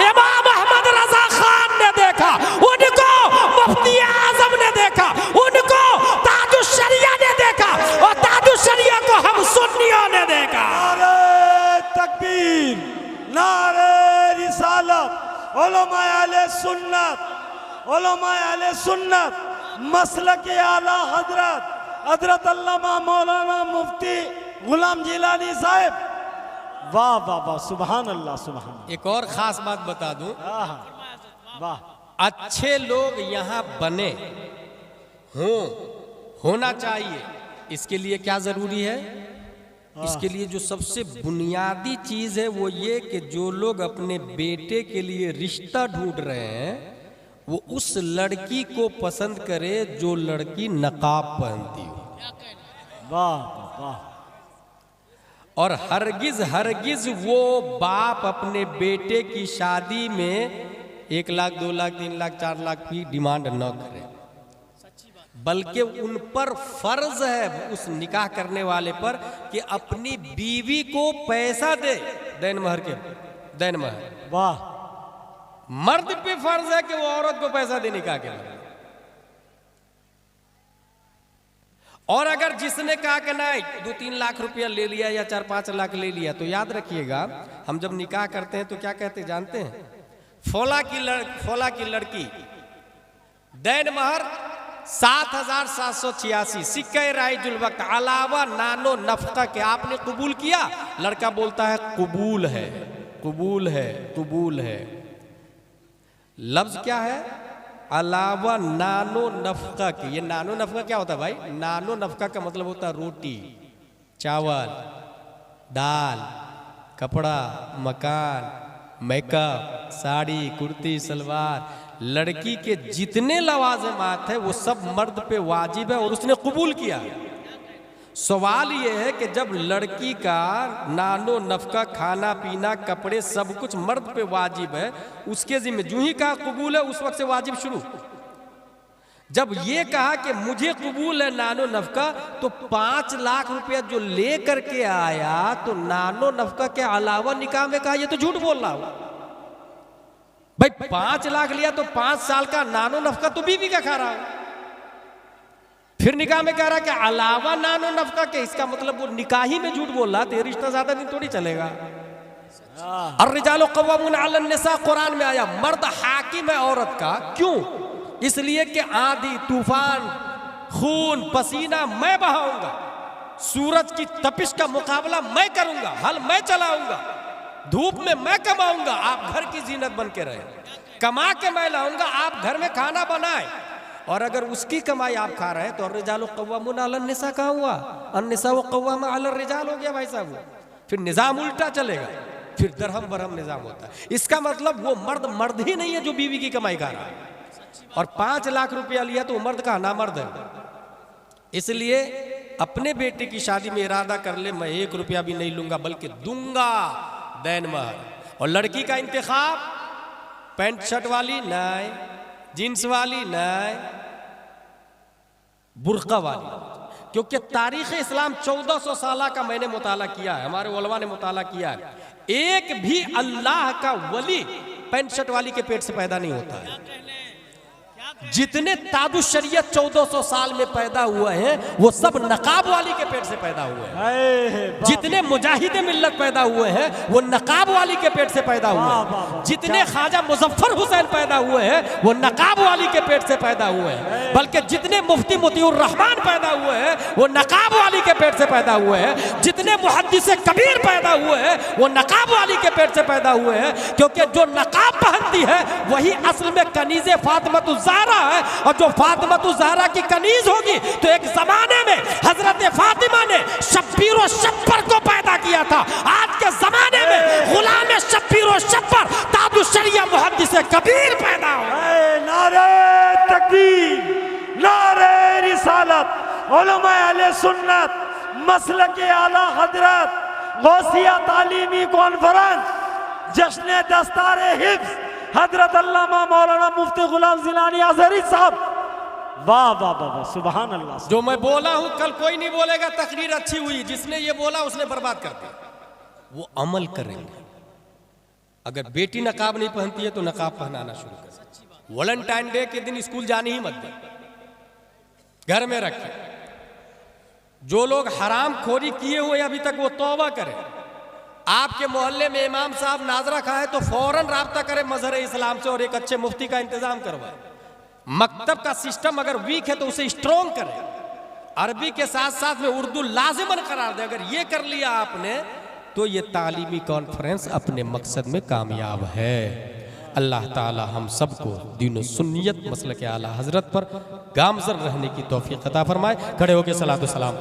Speaker 1: इमाम अहमद रजा खान ने देखा, उनको मुफ्ती आजम ने देखा, उनको ताजुश शरिया ने देखा, और ताजुश शरिया को हम सुन्नियों ने देखा।
Speaker 3: नारे तकबीर, नारे रिसालत, उलमाए अहले सुन्नत, उलमाए अहले सुन्नत, मसलक आला हजरत हजरत अल्लामा मौलाना मुफ्ती गुलाम जिलानी साहब।
Speaker 2: वाह वाह वाह, सुभान अल्लाह, सुभान अल्लाह।
Speaker 1: एक और ख़ास बात बता दूं,
Speaker 2: वाह,
Speaker 1: अच्छे लोग यहाँ बने होना चाहिए। इसके लिए क्या ज़रूरी है? इसके लिए जो सबसे बुनियादी चीज़ है वो ये कि जो लोग अपने बेटे के लिए रिश्ता ढूंढ रहे हैं, वो उस लड़की को पसंद करे जो लड़की नकाब पहनती हो।
Speaker 2: वाह वाह।
Speaker 1: और हरगिज हरगिज वो बाप अपने बेटे की शादी में 1 लाख 2 लाख 3 लाख 4 लाख की डिमांड न करे, बल्कि उन पर फर्ज है, उस निकाह करने वाले पर, कि अपनी बीवी को पैसा दे, दैन महर के दैन महर।
Speaker 2: वाह।
Speaker 1: मर्द पे फर्ज है कि वो औरत को पैसा दे निकाह के लिए। और अगर जिसने कहा कि नहीं 2-3 लाख रुपया ले लिया या 4-5 लाख ले लिया, तो याद रखिएगा हम जब निकाह करते हैं तो क्या कहते जानते हैं? फौला की लड़की दैन महर 7,786 सिक्के राइजुल वक्त अलावा नानो नफका के आपने कबूल किया? लड़का बोलता है कबूल है, कबूल है, कबूल है। लफ्ज क्या है? अलावा नानो नफका के। ये नानो नफका क्या होता है भाई? नानो नफका का मतलब होता है रोटी, चावल, दाल, कपड़ा, मकान, मेकअप, साड़ी, कुर्ती, सलवार। लड़की के जितने लवाज़िमात हैं वो सब मर्द पे वाजिब है और उसने कबूल किया। सवाल ये है कि जब लड़की का नानो नफका, खाना पीना, कपड़े सब कुछ मर्द पे वाजिब है, उसके जिम्मे जो ही कहा कबूल है उस वक्त से वाजिब शुरू। जब ये कहा कि मुझे कबूल है नानो नफका, तो 5 लाख रुपया जो ले करके आया तो नानो नफका के अलावा निकाह में कहा ये तो झूठ बोल रहा हूं भाई। 5 लाख लिया तो 5 साल का नानो नफका तो बीवी का खा रहा हूं। फिर निकाह में कह रहा कि अलावा नानो नफका के, इसका मतलब वो निकाह ही में झूठ बोल रहा, तो रिश्ता ज्यादा दिन थोड़ी चलेगा। और रिजालो कव्वामून अलन निसा कुरान में आया, मर्द हाकिम है औरत का। क्यों? इसलिए कि आंधी तूफान, खून पसीना मैं बहाऊंगा, सूरज की तपिश का मुकाबला मैं करूंगा, हल मैं चलाऊंगा, धूप में मैं कमाऊंगा, आप घर की जीनत बन के रहे, कमा के मैं लाऊंगा, आप घर में खाना बनाए। और अगर उसकी कमाई आप खा रहे हैं तो रिजालो कव्वामून अलन निसा कहाँ हुआ? अन्निसा व कव्वाम अलन रिजाल हो गया भाई साहब। फिर निजाम उल्टा चलेगा, फिर दरहम बरहम निजाम होता है। इसका मतलब वो मर्द ही नहीं है जो बीवी की कमाई खा रहा है। और 5 लाख रुपया लिया तो मर्द का नामर्द है। इसलिए अपने बेटे की शादी में इरादा कर ले मैं 1 रुपया भी नहीं लूंगा बल्कि दूंगा दैन महर। और लड़की का इंतखाब पैंट शर्ट वाली नहीं, जींस वाली नहीं, बुर्का वाली। क्योंकि तारीख इस्लाम 1400 साल का मैंने मुताला किया है, हमारे उलमा ने मुताला किया है, एक भी अल्लाह का वली पैंट शर्ट वाली के पेट से पैदा नहीं होता है। जितने तादु शरीयत 1400 साल में पैदा हुए हैं वो सब नकाब वाली के पेट से पैदा हुए हैं। जितने मुजाहिदे मिल्लत पैदा हुए हैं वो नकाब वाली के पेट से पैदा हुए हैं। जितने ख्वाजा मुजफ्फर हुसैन पैदा हुए हैं वो नकाब वाली के पेट से पैदा हुए हैं। बल्कि जितने मुफ्ती मोतिउर रहमान पैदा हुए हैं वो नकाब वाली के पेट से पैदा हुए हैं। जितने मुहद्दिस कबीर पैदा हुए हैं वो नकाब वाली के पेट से पैदा हुए हैं। क्योंकि जो नकाब पहनती है वही असल में कनीज़े फातिमा है। और जो फातिमा ज़हरा की कनीज होगी तो एक जमाने में हजरत फातिमा ने शब्बीर और शब्बर को पैदा किया था। आज के जमाने में गुलाम शब्बीर और शब्बर तादु शरिया मुहद्दिस कबीर पैदा हो।
Speaker 3: नारे तकबीर, नारे रिसालत, उलमा अहले सुन्नत, मसलक आला हजरत, गौसिया तालीमी कॉन्फ्रेंस, जश्न दस्तारे हिफ्ज हजरत अल्लामा मौलाना मुफ्ती गुलाम जिलानी अज़हरी साहब।
Speaker 2: वाह वाह वाह वाह, सुभान अल्लाह।
Speaker 1: जो मैं बोला हूं कल कोई नहीं बोलेगा तकरीर अच्छी हुई, जिसने ये बोला उसने बर्बाद कर दिया। वो अमल करेंगे। अगर बेटी नकाब नहीं पहनती है तो नकाब पहनाना शुरू कर। वैलेंटाइन डे के दिन स्कूल जाने ही मत दे, घर में रखे। जो लोग हराम खोरी किए हुए अभी तक वो तौबा करें। आपके मोहल्ले में इमाम साहब नाजरा खाए तो फौरन राब्ता करें मजहर इस्लाम से और एक अच्छे मुफ्ती का इंतजाम करवाए। मकतब का सिस्टम अगर वीक है तो उसे स्ट्रॉन्ग करें। अरबी के साथ साथ में उर्दू लाजिमन करार दे। अगर ये कर लिया आपने तो ये तालीमी कॉन्फ्रेंस अपने मकसद में कामयाब है। अल्लाह ताला हम सबको दीन सुन्नियत मसलक आला हजरत पर गामजर रहने की तौफीक अता फरमाए। खड़े होकर सलातो सलाम।